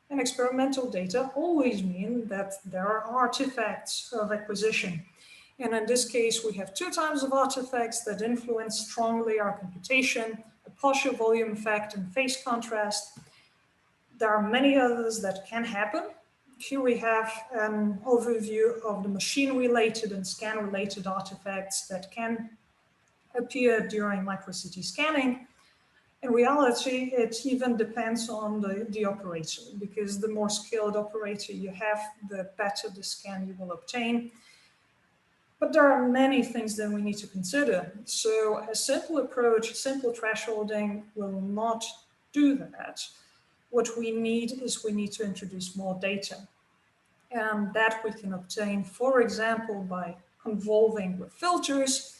And experimental data always mean that there are artifacts of acquisition. And in this case, we have 2 types of artifacts that influence strongly our computation: a partial volume effect and phase contrast. There are many others that can happen. Here we have an overview of the machine-related and scan-related artifacts that can appear during micro-CT scanning. In reality, it even depends on the operator, because the more skilled operator you have, the better the scan you will obtain. But there are many things that we need to consider. So a simple approach, simple thresholding will not do that. What we need is we need to introduce more data. And that we can obtain, for example, by convolving with filters.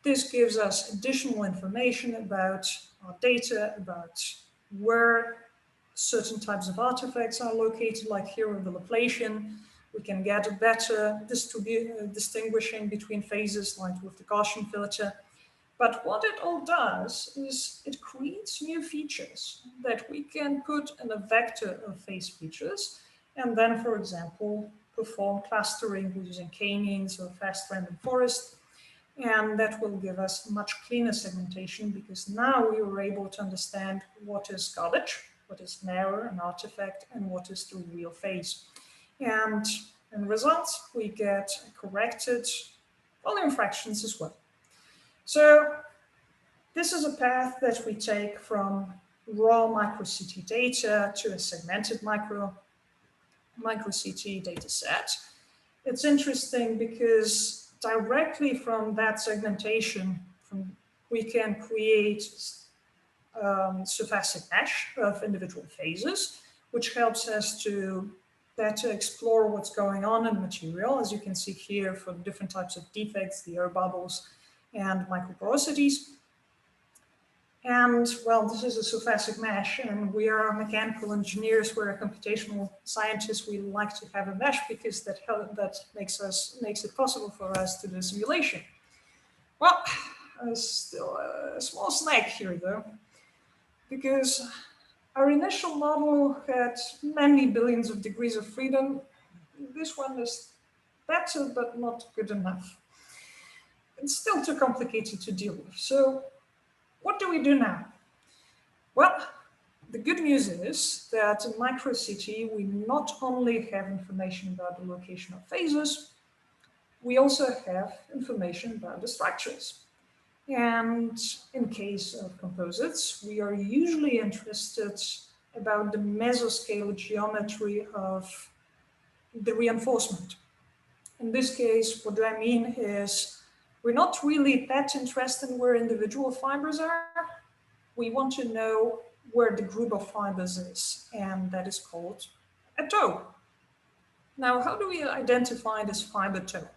This gives us additional information about our data, about where certain types of artifacts are located, like here with the ablation. We can get a better distinguishing between phases, like with the Gaussian filter. But what it all does is it creates new features that we can put in a vector of phase features, and then, for example, perform clustering using k-means or fast random forest. And that will give us much cleaner segmentation, because now we were able to understand what is garbage, what is an error, an artifact, and what is the real phase. And in results, we get corrected volume fractions as well. So this is a path that we take from raw micro-CT data to a segmented micro-CT data set. It's interesting because directly from that segmentation, we can create stochastic mesh of individual phases, which helps us to better explore what's going on in the material. As you can see here, for different types of defects, the air bubbles and microporosities. And well, this is a stochastic mesh, and we are mechanical engineers, we're computational scientists. We like to have a mesh because that makes it possible for us to do simulation. Well, still a small snag here though, because Our initial model had many billions of degrees of freedom. This one is better, but not good enough. It's still too complicated to deal with. So what do we do now? Well, the good news is that in MicroCT, we not only have information about the location of phases, we also have information about the structures. And in case of composites, we are usually interested about the mesoscale geometry of the reinforcement. In this case, what do I mean is we're not really that interested in where individual fibers are. We want to know where the group of fibers is, and that is called a toe. Now, how do we identify this fiber toe?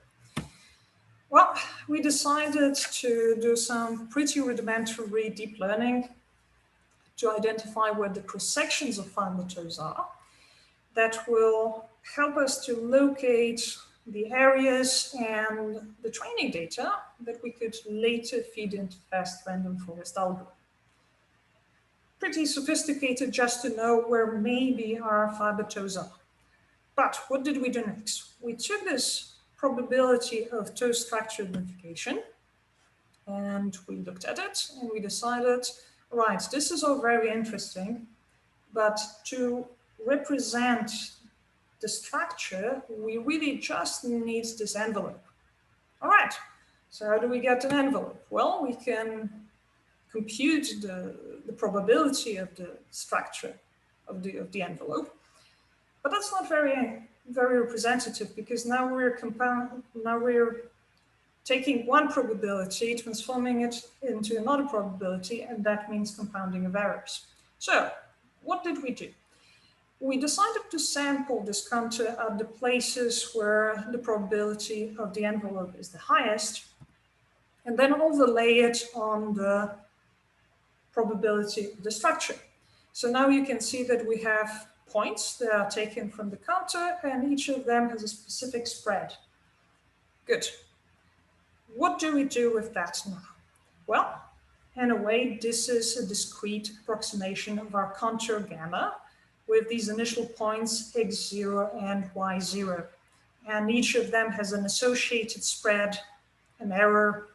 Well, we decided to do some pretty rudimentary deep learning to identify where the cross-sections of fiber toes are. That will help us to locate the areas and the training data that we could later feed into fast random forest algorithm. Pretty sophisticated just to know where maybe our fiber toes are. But what did we do next? We took this probability of toe structure identification and we looked at it and we decided, right, this is all very interesting, but to represent the structure, we really just need this envelope. All right, so how do we get an envelope? Well, we can compute the probability of the structure of the envelope, but that's not very representative because now we're taking one probability, transforming it into another probability, and that means compounding of errors. So what did we do? We decided to sample this contour at the places where the probability of the envelope is the highest, and then overlay it on the probability of the structure. So now you can see that we have points that are taken from the contour, and each of them has a specific spread. Good. What do we do with that now? Well, in a way, this is a discrete approximation of our contour gamma with these initial points x0 and y0. And each of them has an associated spread, an error,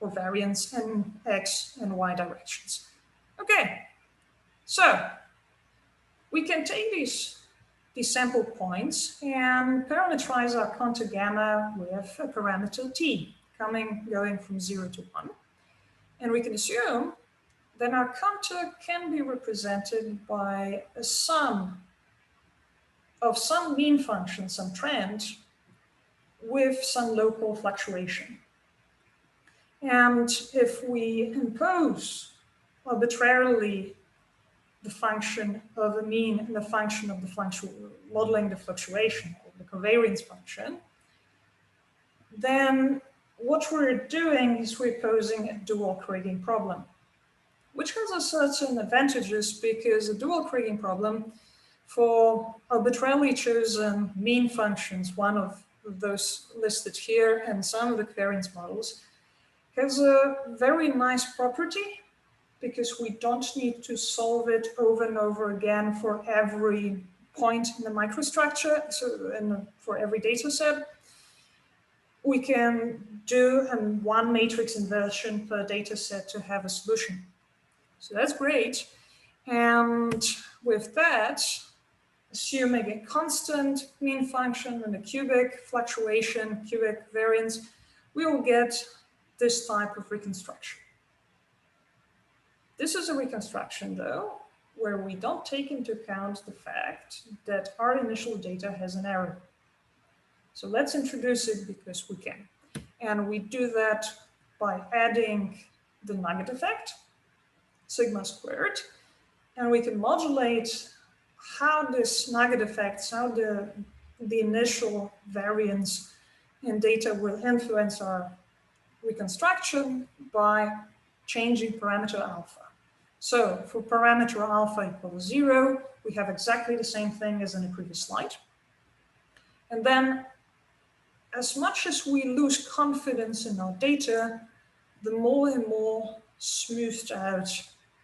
or variance in x and y directions. Okay, so we can take these sample points and parameterize our contour gamma with a parameter t, going from 0 to 1. And we can assume that our contour can be represented by a sum of some mean function, some trend, with some local fluctuation. And if we impose arbitrarily the function of a mean and the function of the function modeling the fluctuation, or the covariance function, then what we're doing is we're posing a dual Kriging problem, which has a certain advantages because a dual Kriging problem for arbitrarily chosen mean functions, one of those listed here and some of the covariance models, has a very nice property because we don't need to solve it over and over again for every point in the microstructure, so for every data set. We can do one matrix inversion per data set to have a solution. So that's great. And with that, assuming a constant mean function and a cubic fluctuation, cubic variance, we will get this type of reconstruction. This is a reconstruction, though, where we don't take into account the fact that our initial data has an error. So let's introduce it because we can. And we do that by adding the nugget effect, sigma squared, and we can modulate how this nugget effect, how the initial variance in data will influence our reconstruction by changing parameter alpha. So for parameter alpha equals 0, we have exactly the same thing as in the previous slide. And then as much as we lose confidence in our data, the more and more smoothed out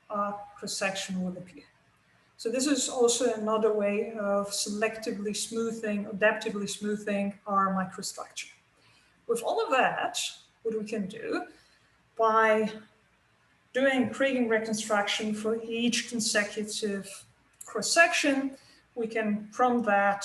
our cross-section will appear. So this is also another way of selectively smoothing, adaptively smoothing our microstructure. With all of that, what we can do by doing Trigging Reconstruction for each consecutive cross-section, we can from that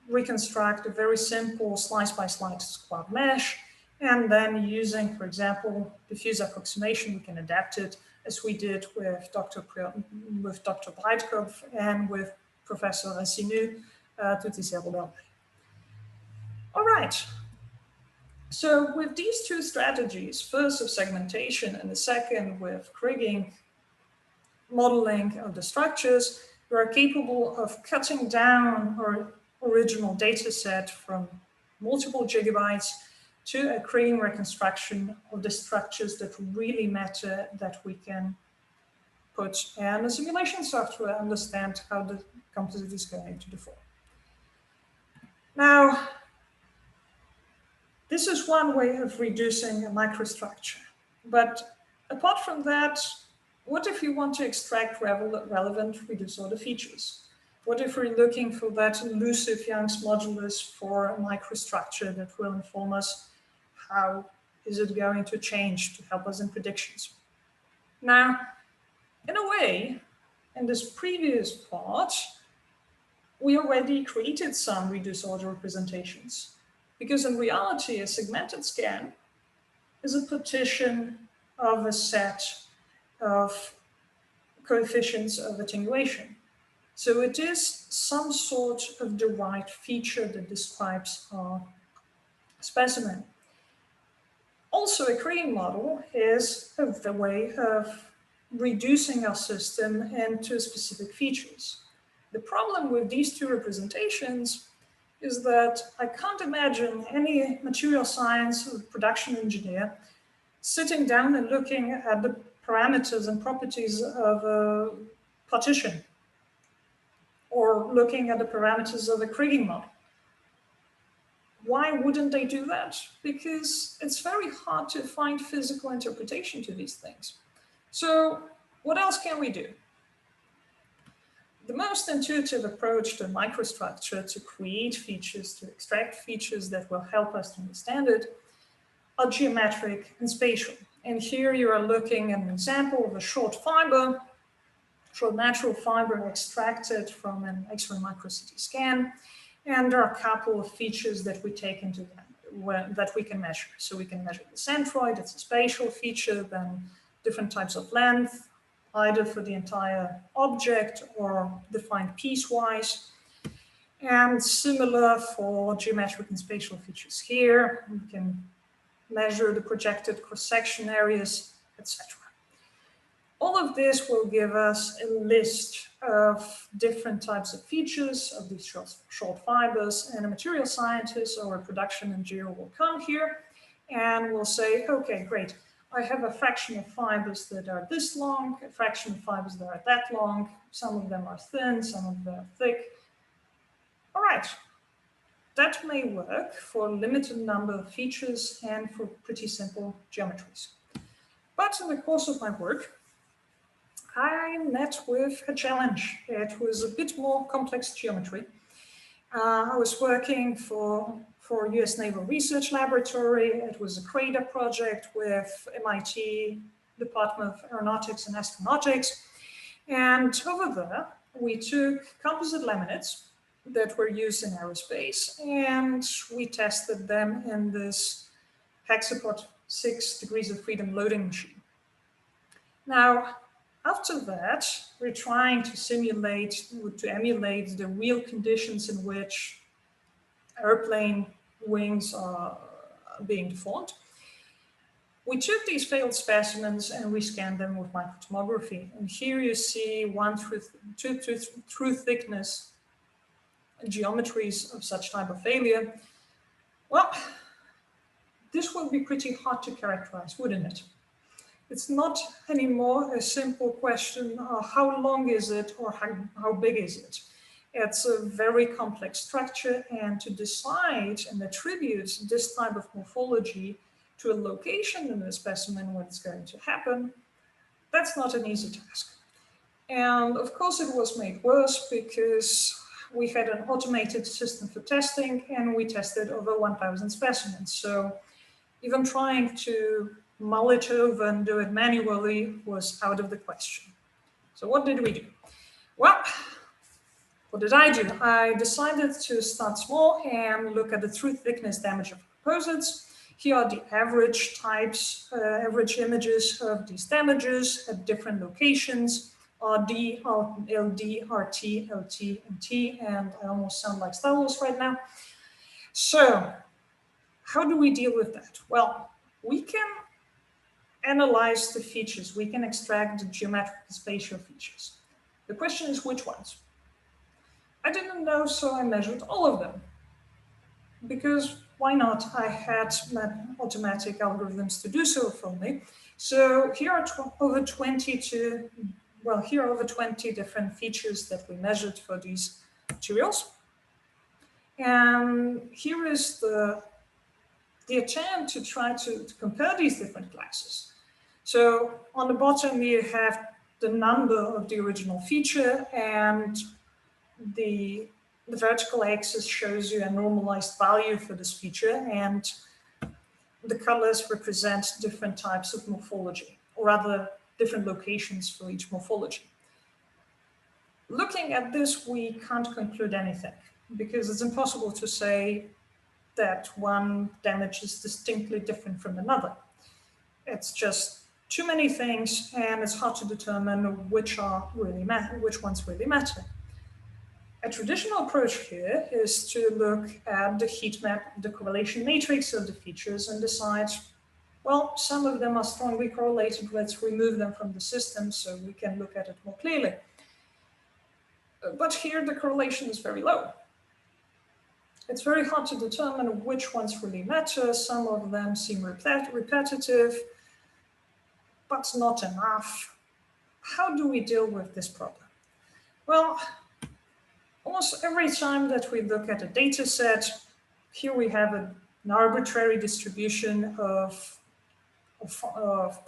reconstruct a very simple slice-by-slice cloud mesh, and then using, for example, diffuse approximation, we can adapt it as we did with Dr. Breitkopf and with Professor Rassinu to Saavedra. All right. So with these two strategies, first of segmentation and the second with Trigging modeling of the structures, we are capable of cutting down our original data set from multiple gigabytes to a Trigging reconstruction of the structures that really matter, that we can put in a simulation software, understand how the composite is going to deform. Now, this is one way of reducing a microstructure. But apart from that, what if you want to extract relevant reduced order features? What if we're looking for that elusive Young's modulus for a microstructure that will inform us how is it going to change to help us in predictions? Now, in a way, in this previous part, we already created some reduced order representations, because in reality, a segmented scan is a partition of a set of coefficients of attenuation. So it is some sort of derived feature that describes our specimen. Also, a Trigging model is a way of reducing our system into specific features. The problem with these two representations is that I can't imagine any material science or production engineer sitting down and looking at the parameters and properties of a partition, or looking at the parameters of a Trigging model. Why wouldn't they do that? Because it's very hard to find physical interpretation to these things. So what else can we do? The most intuitive approach to microstructure, to create features, to extract features that will help us to understand it, are geometric and spatial. And here you are looking at an example of a short natural fiber extracted from an X-ray micro-CT scan. And there are a couple of features that we take into that we can measure. So we can measure the centroid, it's a spatial feature, then different types of length, either for the entire object or defined piecewise. And similar for geometric and spatial features here, we can measure the projected cross-section areas, etc. All of this will give us a list of different types of features of these short fibers, and a material scientist or a production engineer will come here and will say, okay, great. I have a fraction of fibers that are this long, a fraction of fibers that are that long. Some of them are thin, some of them are thick. All right, that may work for a limited number of features and for pretty simple geometries. But in the course of my work, I met with a challenge. It was a bit more complex geometry. I was working for US Naval Research Laboratory. It was a CRADA project with MIT Department of Aeronautics and Astronautics. And over there, we took composite laminates that were used in aerospace, and we tested them in this Hexapod 6 degrees of freedom loading machine. Now, after that, we're trying to emulate the real conditions in which airplane wings are being deformed. We took these failed specimens and we scanned them with microtomography. And here you see one true thickness geometries of such type of failure. Well, this would be pretty hard to characterize, wouldn't it? It's not anymore a simple question of how long is it or how big is it. It's a very complex structure, and to decide and attribute this type of morphology to a location in the specimen where it's going to happen, that's not an easy task. And of course it was made worse because we had an automated system for testing and we tested over 1,000 specimens. So even trying to mull it over and do it manually was out of the question. So what did we do? Well, what did I do? I decided to start small and look at the true thickness damage of composites. Here are the average types, average images of these damages at different locations. RD, LD, RT, LT, and T, and I almost sound like Star Wars right now. So, how do we deal with that? Well, we can analyze the features. We can extract the geometric and spatial features. The question is which ones? I didn't know, so I measured all of them. Because why not? I had automatic algorithms to do so for me. So here are over 20 different features that we measured for these materials. And here is the attempt to try to compare these different classes. So on the bottom, you have the number of the original feature, and the vertical axis shows you a normalized value for this feature, and the colors represent different types of morphology, or rather different locations for each morphology. Looking at this, we can't conclude anything because it's impossible to say that one damage is distinctly different from another. It's just too many things, and it's hard to determine which ones really matter. A traditional approach here is to look at the heat map, the correlation matrix of the features, and decide, well, some of them are strongly correlated, let's remove them from the system so we can look at it more clearly. But here the correlation is very low. It's very hard to determine which ones really matter. Some of them seem repetitive, but not enough. How do we deal with this problem? Well, almost every time that we look at a data set, here we have an arbitrary distribution of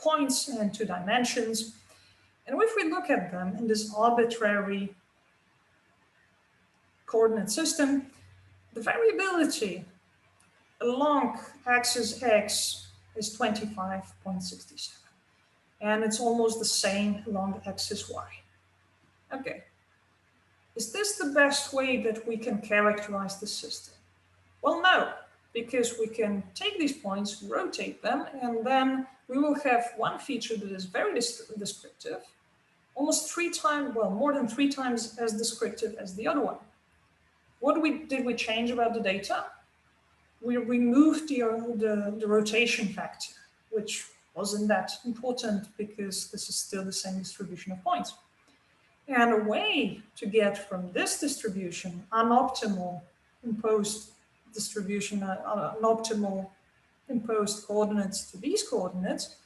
points and 2 dimensions. And if we look at them in this arbitrary coordinate system, the variability along axis X is 25.67. And it's almost the same along axis Y. Okay. Is this the best way that we can characterize the system? Well, no, because we can take these points, rotate them, and then we will have one feature that is very descriptive, almost 3 times, well, more than 3 times as descriptive as the other one. What did we change about the data? We removed the rotation factor, which wasn't that important because this is still the same distribution of points. And a way to get from this distribution, unoptimal imposed distribution, unoptimal imposed coordinates to these coordinates,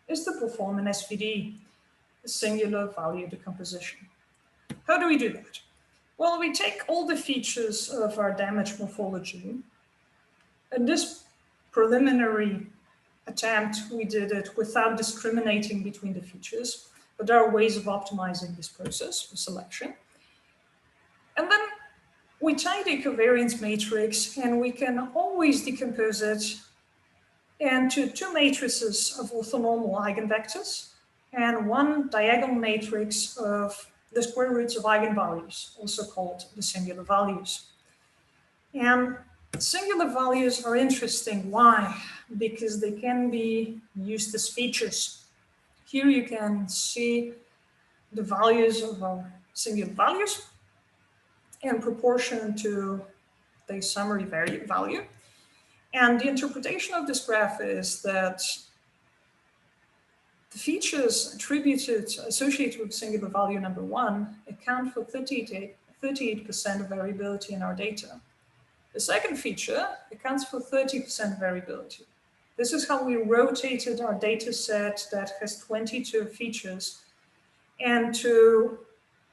is to perform an SVD, a singular value decomposition. How do we do that? Well, we take all the features of our damage morphology. In this preliminary attempt, we did it without discriminating between the features, but there are ways of optimizing this process for selection. And then we take the covariance matrix, and we can always decompose it into 2 matrices of orthonormal eigenvectors and 1 diagonal matrix of the square roots of eigenvalues, also called the singular values. And singular values are interesting. Why? Because they can be used as features. Here you can see the values of our singular values in proportion to the summary value. And the interpretation of this graph is that the features associated with singular value number 1 account for 38% of variability in our data. The second feature accounts for 30% variability. This is how we rotated our data set that has 22 features into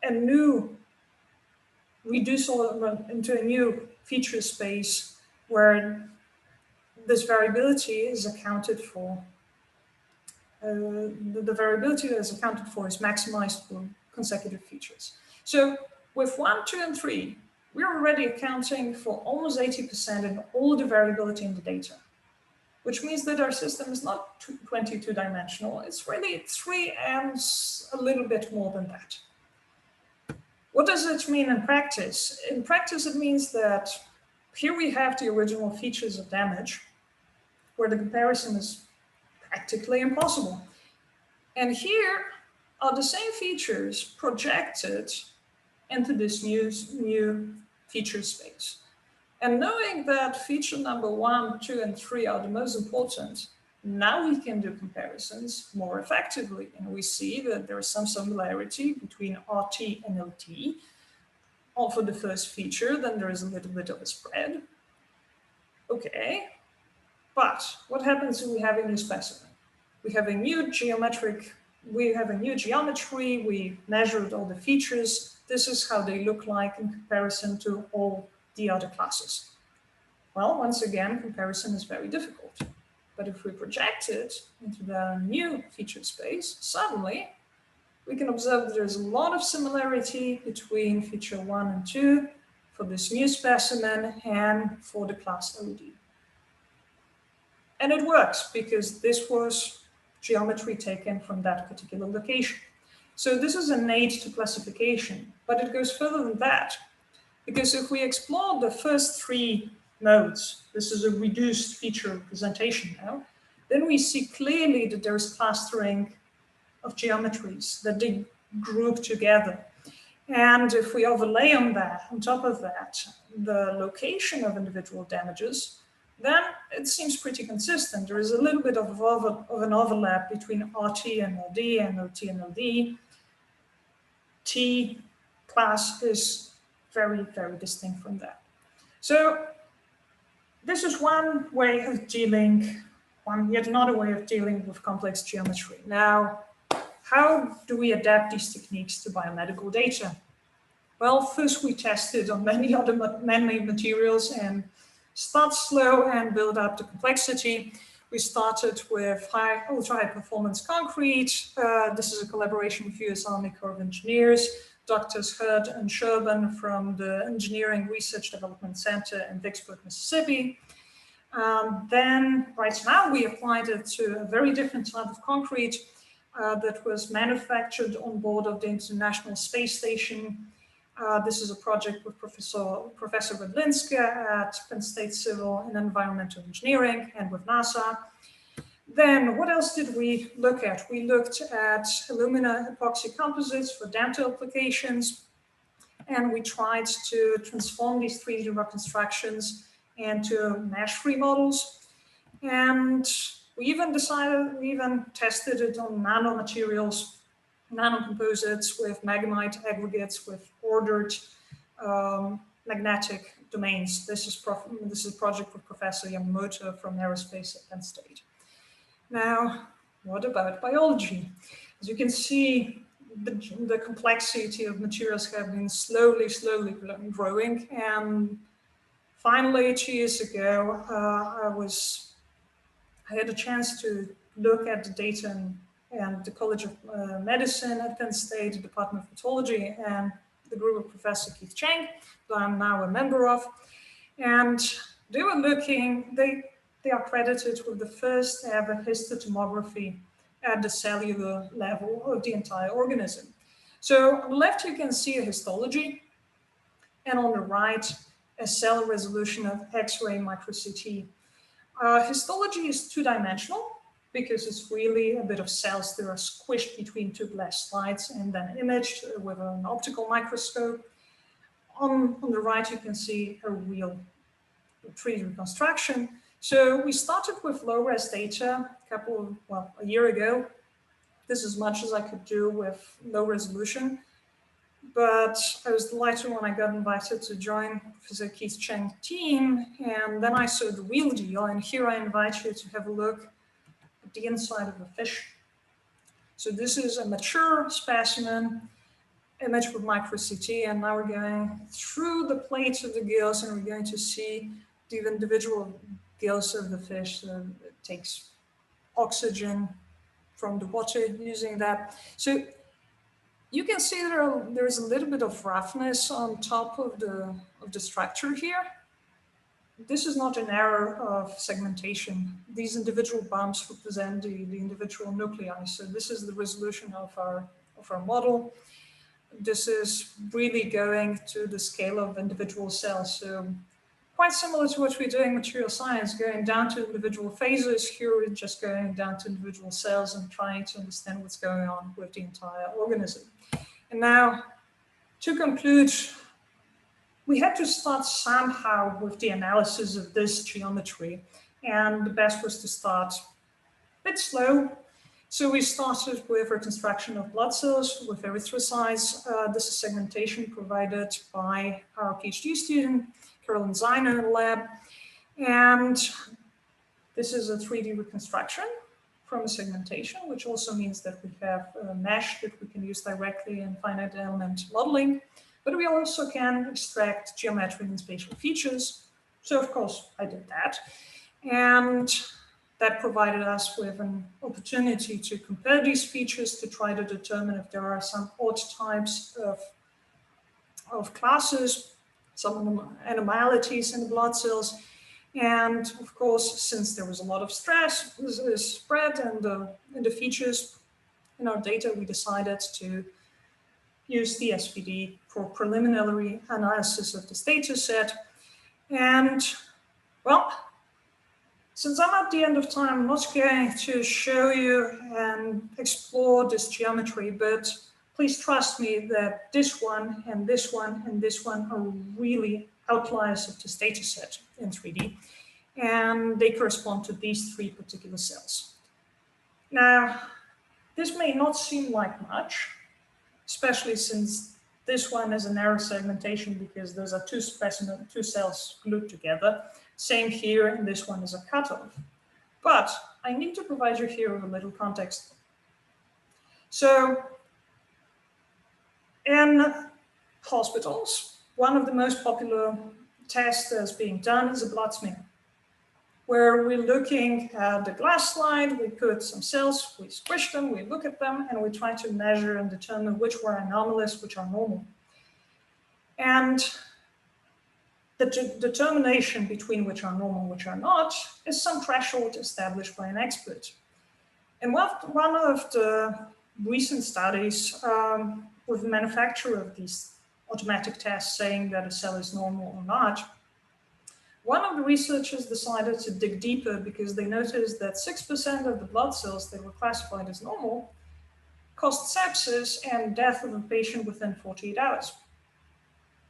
a new feature space where this variability is accounted for. The variability that is accounted for is maximized for consecutive features. So with 1, 2, and 3, we're already accounting for almost 80% in all the variability in the data, which means that our system is not 22-dimensional. It's really 3 and a little bit more than that. What does it mean in practice? In practice, it means that here we have the original features of damage, where the comparison is practically impossible. And here are the same features projected into this new feature space. And knowing that feature number 1, 2, and 3 are the most important, now we can do comparisons more effectively. And we see that there is some similarity between RT and LT. For the first feature, then there is a little bit of a spread. Okay, but what happens when we have a new specimen? We have a new geometry, we measured all the features. This is how they look like in comparison to all the other classes. Well, once again, comparison is very difficult. But if we project it into the new feature space, suddenly we can observe that there's a lot of similarity between feature 1 and 2 for this new specimen and for the class OD. And it works because this was geometry taken from that particular location. So this is an aid to classification, but it goes further than that. Because if we explore the first 3 nodes, this is a reduced feature representation now, then we see clearly that there's clustering of geometries, that they group together. And if we overlay on top of that, the location of individual damages, then it seems pretty consistent. There is a little bit of an overlap between RT and LD and OT and LD. T class is very, very distinct from that. So this is one way of dealing, yet another way of dealing with complex geometry. Now, how do we adapt these techniques to biomedical data? Well, first we tested on many other man-made materials and start slow and build up the complexity. We started with ultra-high performance concrete. This is a collaboration with US Army Corps of Engineers, Drs. Hurd and Sherban from the Engineering Research Development Center in Vicksburg, Mississippi. Then right now we applied it to a very different type of concrete that was manufactured on board of the International Space Station. This is a project with Professor Wedlinska at Penn State Civil and Environmental Engineering and with NASA. Then what else did we look at? We looked at alumina epoxy composites for dental applications, and we tried to transform these 3D reconstructions into mesh-free models. And we even tested it on nanomaterials, nanocomposites with magnetite aggregates with ordered magnetic domains. This is a project with Professor Yamamoto from Aerospace at Penn State. Now, what about biology? As you can see, the complexity of materials have been slowly growing. And finally, 2 years ago, I had a chance to look at the data and the College of Medicine at Penn State, the Department of Pathology, and the group of Professor Keith Chang, that I'm now a member of. And they were looking, they are credited with the first ever histotomography at the cellular level of the entire organism. So on the left, you can see a histology, and on the right, a cell resolution of X-ray micro-CT. Histology is 2-dimensional because it's really a bit of cells that are squished between 2 glass slides and then imaged with an optical microscope. On the right, you can see a real 3D reconstruction. So we started with low-res data a year ago. This is as much as I could do with low resolution. But I was delighted when I got invited to join Professor Keith Chang's team. And then I saw the real deal. And here I invite you to have a look at the inside of a fish. So this is a mature specimen imaged with micro-CT. And now we're going through the plates of the gills and we're going to see the individual gills of the fish. So it takes oxygen from the water using that. So You can see there is a little bit of roughness on top of the structure here. This is not an error of segmentation. These individual bumps represent the individual nuclei. So this is the resolution of our model. This is really going to the scale of individual cells. So quite similar to what we do in material science, going down to individual phases. Here we're just going down to individual cells and trying to understand what's going on with the entire organism. And now, to conclude, we had to start somehow with the analysis of this geometry. And the best was to start a bit slow. So we started with reconstruction of blood cells with erythrocytes. This is segmentation provided by our PhD student, Karin in the lab. And this is a 3D reconstruction from a segmentation, which also means that we have a mesh that we can use directly in finite element modeling. But we also can extract geometric and spatial features. So of course I did that. And that provided us with an opportunity to compare these features to try to determine if there are some odd types of classes, some anomalies in the blood cells. And of course, since there was a lot of stress spread in the features in our data, we decided to use the SVD for preliminary analysis of this data set. And well, since I'm at the end of time, I'm not going to show you and explore this geometry, but please trust me that this one and this one and this one are really outliers of this data set in 3D. And they correspond to these three particular cells. Now, this may not seem like much, especially since this one is a narrow segmentation because those are two cells glued together. Same here, and this one is a cutoff. But I need to provide you here with a little context. So in hospitals, one of the most popular tests that's being done is a blood smear, where we're looking at the glass slide, we put some cells, we squish them, we look at them, and we try to measure and determine which were anomalous, which are normal. And the determination between which are normal and which are not is some threshold established by an expert. And one of the recent studies with the manufacturer of these automatic tests saying that a cell is normal or not, one of the researchers decided to dig deeper because they noticed that 6% of the blood cells that were classified as normal caused sepsis and death of a patient within 48 hours.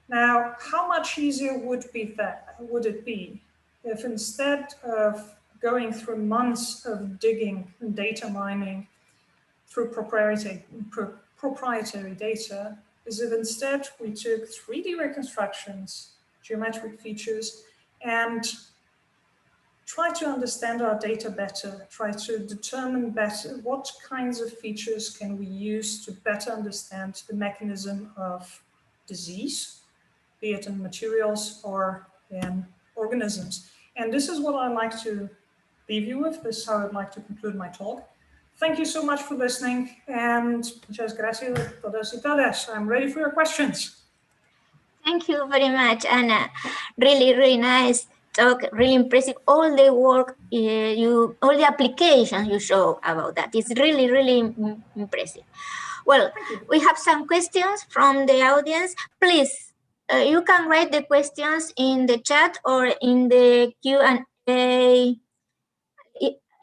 Now, how much easier would it be if instead of going through months of digging and data mining through proprietary data, is if instead we took 3D reconstructions, geometric features, and try to understand our data better, try to determine better what kinds of features can we use to better understand the mechanism of disease, be it in materials or in organisms. And this is what I'd like to leave you with. This is how I'd like to conclude my talk. Thank you so much for listening, and muchas gracias a todas y todas. I'm ready for your questions. Thank you very much, Anna. Really, really nice talk, really impressive. All the work, all the applications you show about that. It's really, really impressive. Well, we have some questions from the audience. Please, you can write the questions in the chat or in the Q&A.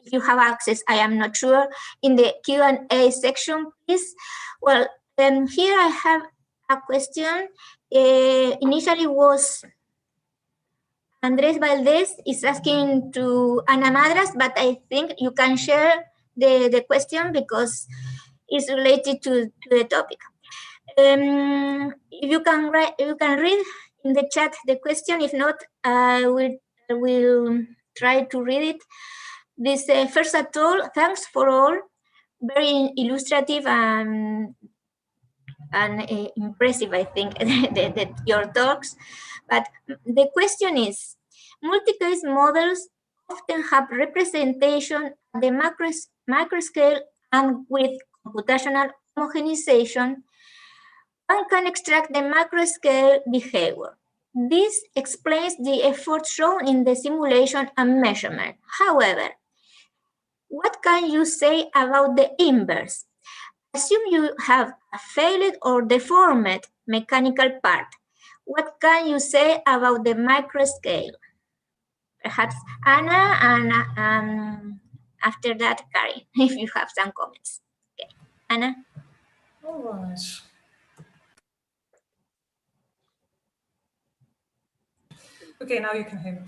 If you have access, I am not sure, in the Q&A section, please. Well, here I have a question. Initially was Andres Valdez is asking to Ana Madras, but I think you can share the question because it's related to the topic. If you can write, you can read in the chat the question. If not, I will try to read it. This first of all, thanks for all, very illustrative and impressive, I think, your talks. But the question is, multi-case models often have representation at the macro scale and with computational homogenization, one can extract the macro-scale behavior. This explains the effort shown in the simulation and measurement. However, what can you say about the inverse? Assume you have a failed or deformed mechanical part. What can you say about the microscale? Perhaps Anna, and after that, Karin, if you have some comments. Okay, Anna? All right. Okay, now you can hear me.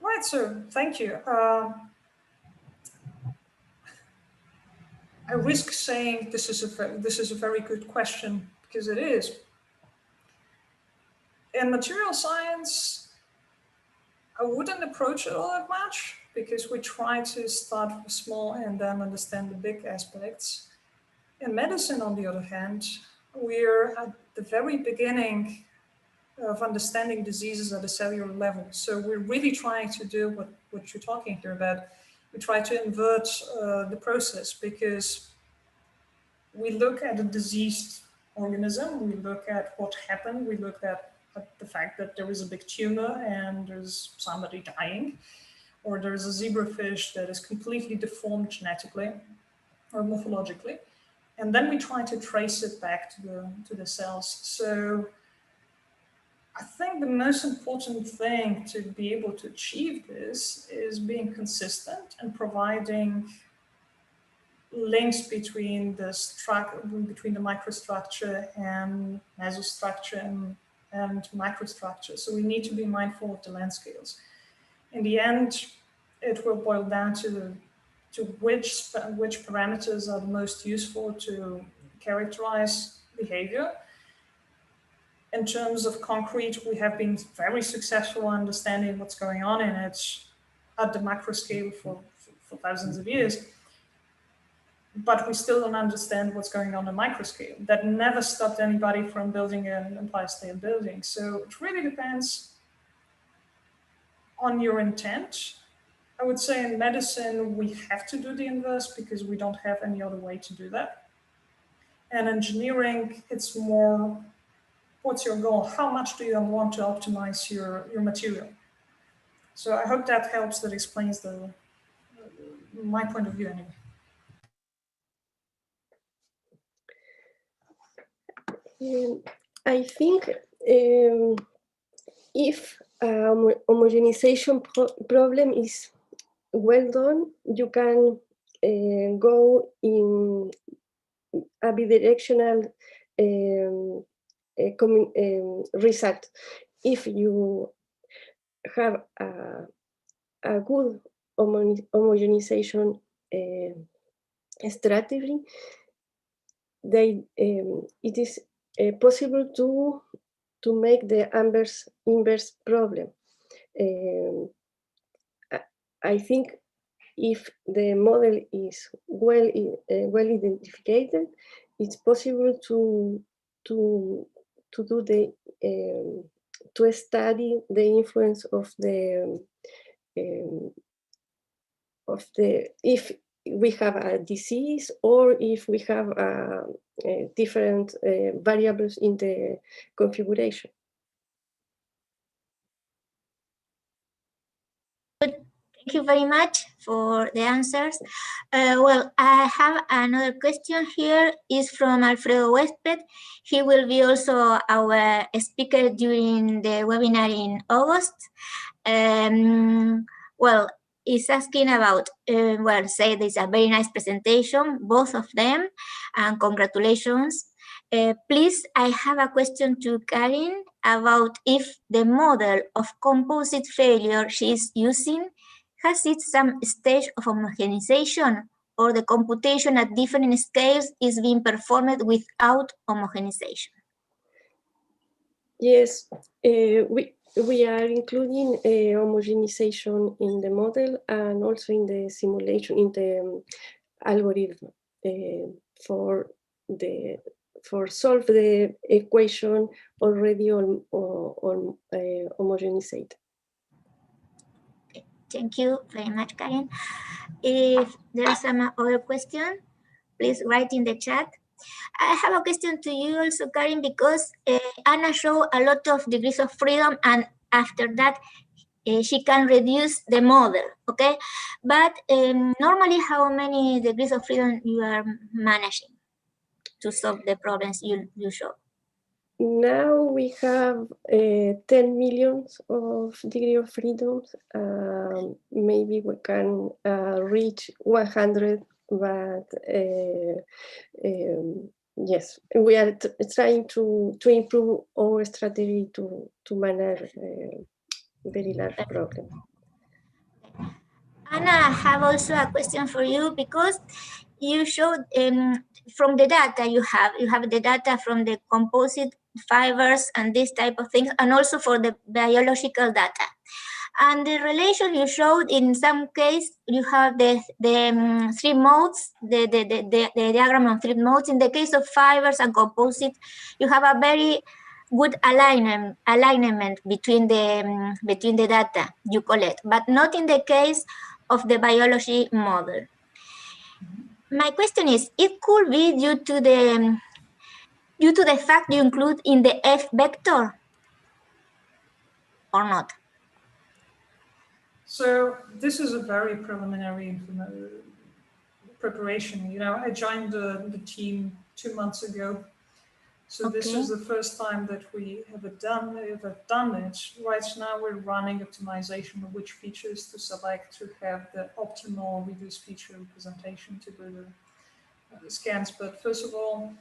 Right, so thank you. I risk saying this is a very good question, because it is. In material science, I wouldn't approach it all that much, because we try to start small and then understand the big aspects. In medicine, on the other hand, we're at the very beginning of understanding diseases at a cellular level. So we're really trying to do what you're talking here about. We try to invert the process, because we look at a diseased organism, we look at what happened, we look at the fact that there is a big tumor and there's somebody dying, or there's a zebrafish that is completely deformed genetically or morphologically. And then we try to trace it back to the cells. So I think the most important thing to be able to achieve this is being consistent and providing links between the microstructure and mesostructure and microstructure. So we need to be mindful of the length scales. In the end, it will boil down to which parameters are the most useful to characterize behavior. In terms of concrete, we have been very successful in understanding what's going on in it at the macro scale for thousands of years. But we still don't understand what's going on in micro scale. That never stopped anybody from building an Empire State Building. So it really depends on your intent. I would say in medicine, we have to do the inverse because we don't have any other way to do that. And engineering, it's more, what's your goal? How much do you want to optimize your material? So I hope that helps, that explains my point of view anyway. I think if homogenization problem is well done, you can go in a bidirectional result. If you have a good homogenization strategy, it is possible to make the inverse problem. I think if the model is well identified, it's possible to do to study the influence of the if we have a disease or if we have different variables in the configuration. Thank you very much for the answers. Well, I have another question here. It's from Alfredo Westped. He will be also our speaker during the webinar in August. Well, he's asking about, well, say this is a very nice presentation, both of them, and congratulations. Please, I have a question to Karin about if the model of composite failure she is using has it some stage of homogenization, or the computation at different scales is being performed without homogenization? Yes, we are including homogenization in the model and also in the simulation, in the algorithm for solve the equation already homogenized. Thank you very much, Karin. If there are some other questions, please write in the chat. I have a question to you also, Karin, because Anna showed a lot of degrees of freedom, and after that, she can reduce the model, okay? But normally, how many degrees of freedom you are managing to solve the problems you show? Now we have 10 million of degree of freedom. Maybe we can reach 100, but yes, we are trying to improve our strategy to manage very large problem. Anna, I have also a question for you, because you showed from the data you have the data from the composite fibers and this type of things, and also for the biological data. And the relation you showed, in some case, you have the three modes, the diagram of three modes. In the case of fibers and composites, you have a very good alignment between the data you collect, but not in the case of the biology model. My question is, it could be due to the fact you include in the F vector or not? So this is a very preliminary preparation. You know, I joined the team 2 months ago. So okay. This is the first time that we have done it. Right now we're running optimization of which features to select to have the optimal reduced feature representation to do the scans. But first of all,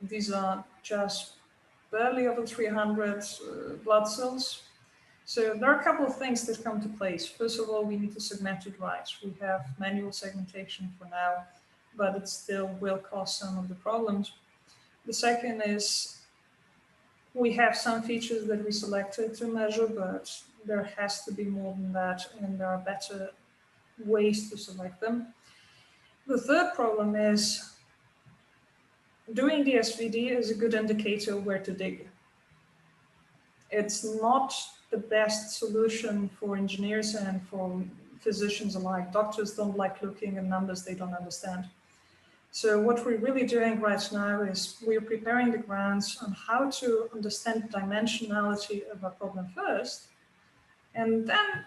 these are just barely over 300 blood cells. So there are a couple of things that come to place. First of all, we need to segment it right. We have manual segmentation for now, but it still will cause some of the problems. The second is we have some features that we selected to measure, but there has to be more than that, and there are better ways to select them. The third problem is doing the SVD is a good indicator of where to dig. It's not the best solution for engineers and for physicians alike. Doctors don't like looking at numbers they don't understand. So what we're really doing right now is we're preparing the grounds on how to understand the dimensionality of a problem first, and then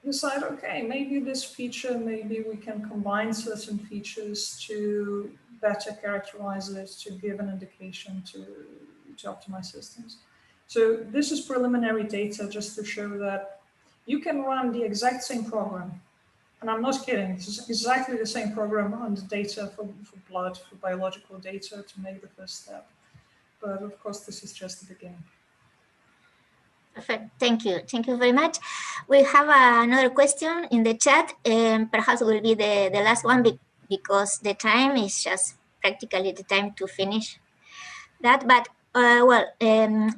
decide, okay, maybe this feature, maybe we can combine certain features to better characterize it, to give an indication to optimize systems. So this is preliminary data just to show that you can run the exact same program. And I'm not kidding, it's exactly the same program on the data for blood, for biological data to make the first step. But of course, this is just the beginning. Perfect, thank you. Thank you very much. We have another question in the chat, and perhaps will be the last one because the time is just practically the time to finish that. But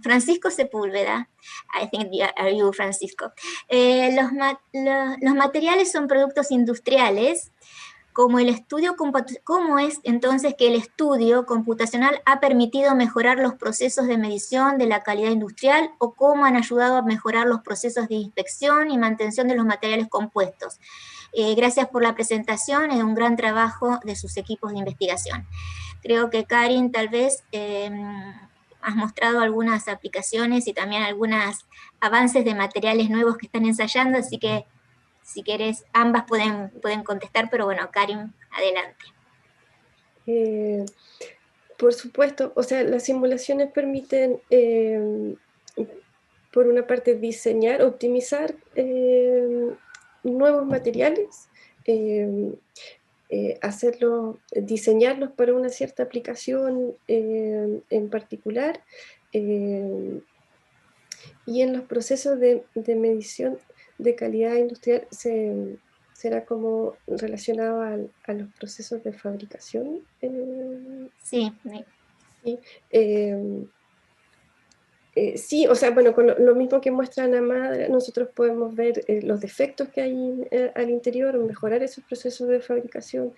Francisco Sepúlveda, I think are you, Francisco? Los materiales son productos industriales. ¿Cómo es entonces que el estudio computacional ha permitido mejorar los procesos de medición de la calidad industrial, o cómo han ayudado a mejorar los procesos de inspección y mantención de los materiales compuestos? Gracias por la presentación, es un gran trabajo de sus equipos de investigación. Creo que Karin, tal vez has mostrado algunas aplicaciones y también algunos avances de materiales nuevos que están ensayando, así que si querés, ambas pueden contestar, pero bueno, Karin, adelante. Por supuesto, o sea, las simulaciones permiten, por una parte, diseñar, optimizar nuevos materiales, diseñarlos para una cierta aplicación en particular, y en los procesos de medición de calidad industrial será como relacionado a los procesos de fabricación. Sí. Sí, o sea, bueno, con lo mismo que muestra la Madra, nosotros podemos ver los defectos que hay al interior, mejorar esos procesos de fabricación,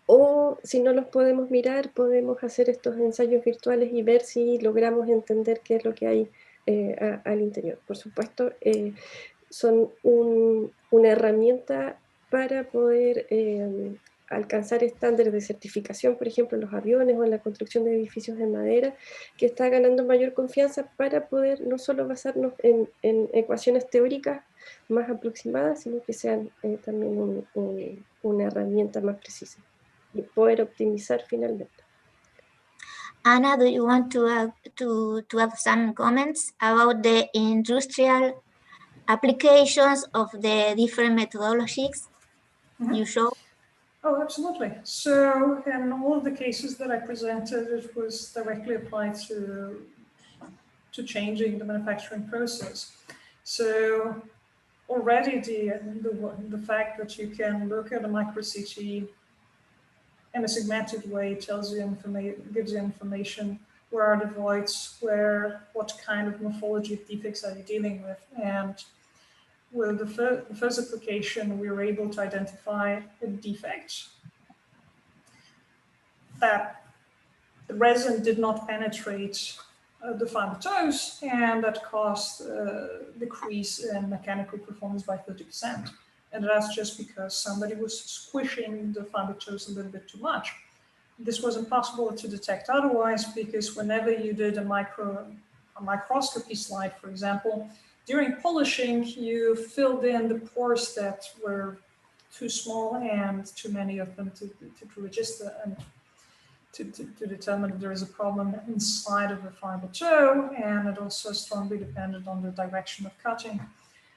o si no los podemos mirar, podemos hacer estos ensayos virtuales y ver si logramos entender qué es lo que hay al interior. Por supuesto, son una herramienta para poder alcanzar estándares de certificación, por ejemplo, en los aviones o en la construcción de edificios de madera, que está ganando mayor confianza para poder no solo basarnos en ecuaciones teóricas más aproximadas, sino que sean también una herramienta más precisa y poder optimizar finalmente. Anna, do you want to have some comments about the industrial applications of the different methodologies you show? Oh, absolutely. So in all of the cases that I presented, it was directly applied to changing the manufacturing process. So already the fact that you can look at a micro-CT in a segmented way tells you gives you information where are the voids, what kind of morphology defects are you dealing with. And with the first application, we were able to identify a defect that the resin did not penetrate the fiber toes, and that caused a decrease in mechanical performance by 30%. And that's just because somebody was squishing the fiber toes a little bit too much. This was impossible to detect otherwise, because whenever you did a microscopy slide, for example, during polishing, you filled in the pores that were too small and too many of them to register and to determine if there is a problem inside of the fiber toe, and it also strongly depended on the direction of cutting.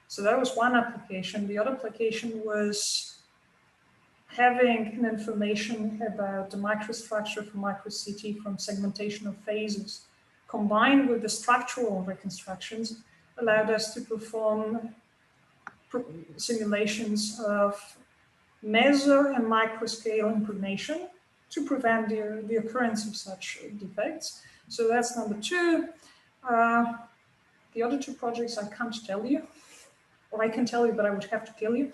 So that was one application. The other application was having an information about the microstructure for micro-CT from segmentation of phases, combined with the structural reconstructions, allowed us to perform simulations of meso and microscale impregnaton to prevent the occurrence of such defects. So that's number two. The other two projects I can't tell you, or I can tell you, but I would have to kill you,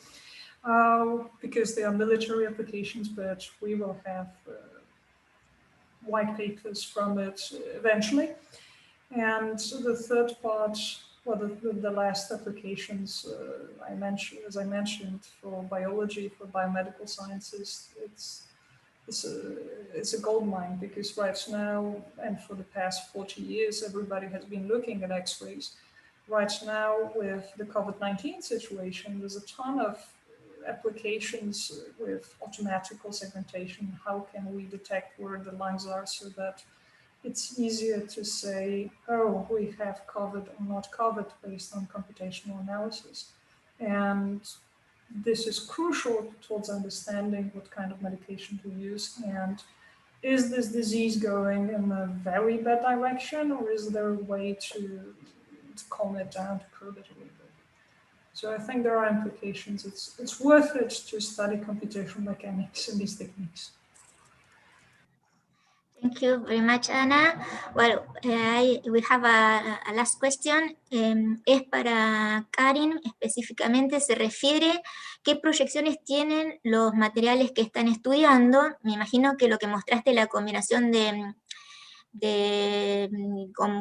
because they are military applications, but we will have white papers from it eventually. And the third part, well, the last applications as I mentioned, for biology, for biomedical sciences, it's a gold mine, because right now, and for the past 40 years, everybody has been looking at X-rays. Right now, with the COVID-19 situation, there's a ton of applications with automatical segmentation. How can we detect where the lines are so that it's easier to say, oh, we have COVID or not COVID based on computational analysis. And this is crucial towards understanding what kind of medication to use, and is this disease going in a very bad direction, or is there a way to calm it down, to curb it a little bit? So I think there are implications. It's worth it to study computational mechanics in these techniques. Thank you very much, Anna. Well, we have a last question. Es para Karin específicamente, se refiere qué proyecciones tienen los materiales que están estudiando. Me imagino que lo que mostraste, la combinación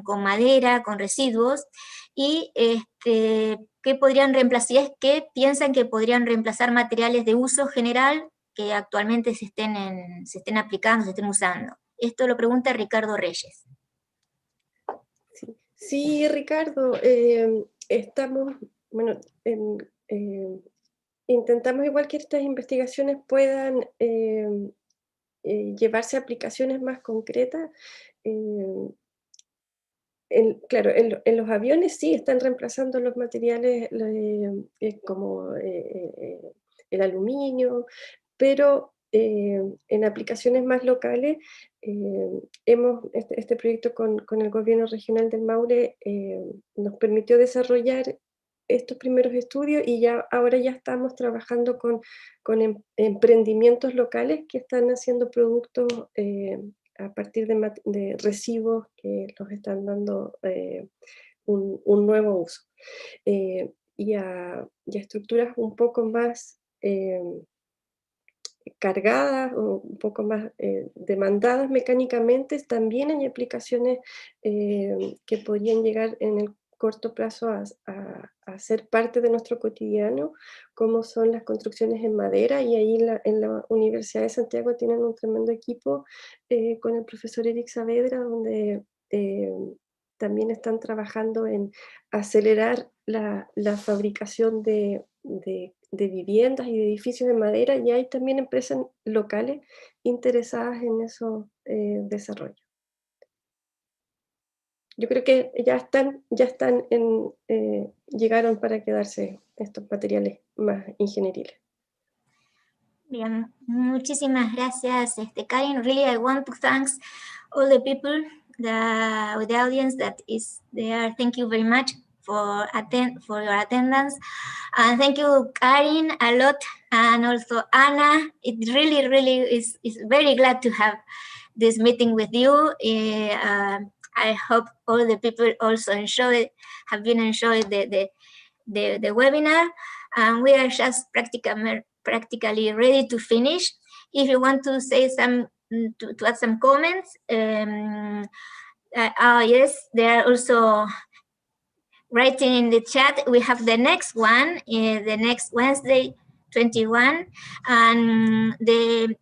con madera, con residuos, y qué podrían reemplazar, qué piensan que podrían reemplazar materiales de uso general que actualmente se estén aplicando, se estén usando. Esto lo pregunta Ricardo Reyes. Sí, Ricardo, estamos, bueno, intentamos igual que estas investigaciones puedan llevarse a aplicaciones más concretas. Claro, en los aviones sí están reemplazando los materiales como el aluminio, pero en aplicaciones más locales, este proyecto con el gobierno regional del Maule nos permitió desarrollar estos primeros estudios, y ahora ya estamos trabajando con emprendimientos locales que están haciendo productos a partir de residuos que los están dando un nuevo uso. Y a estructuras un poco más cargadas o un poco más demandadas mecánicamente, también hay aplicaciones que podrían llegar corto plazo a ser parte de nuestro cotidiano, como son las construcciones en madera, y ahí en la Universidad de Santiago tienen un tremendo equipo con el profesor Saavedra, donde también están trabajando en acelerar la fabricación de viviendas y de edificios de madera, y hay también empresas locales interesadas en esos desarrollos. Yo creo que llegaron para quedarse estos materiales más ingenieriles. Bien, muchísimas gracias, Karin. Really, I want to thank all the people, the audience that is there. Thank you very much for your attendance, and thank you, Karin, a lot, and also Anna. It really is very glad to have this meeting with you. I hope all the people also have been enjoying the webinar, and we are just practically ready to finish. If you want to say to add some comments, yes, they are also writing in the chat. We have the next one, the next Wednesday, 21, and the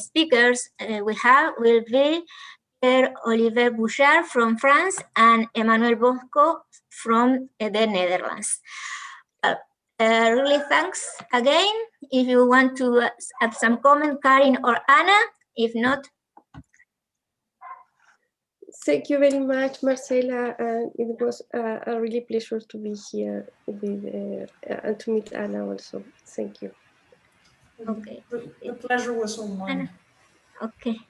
speakers we have will be Olivier Bouchard from France and Emmanuel Bosco from the Netherlands. Really thanks again. If you want to add some comment, Karin or Anna, if not. Thank you very much, Marcela. It was a really pleasure to be here with, and to meet Anna also. Thank you. Okay. The pleasure was all mine. Anna. Okay.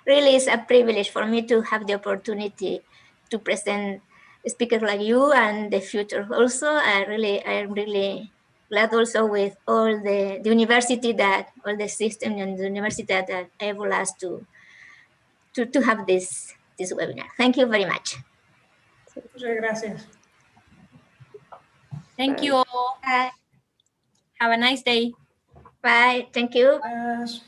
Really, it's a privilege for me to have the opportunity to present speakers like you and the future also. I'm really glad also with all the university all the system and the university that able us to have this webinar. Thank you very much. Muchas gracias. Thank you all. Bye. Have a nice day. Bye. Thank you. Yes.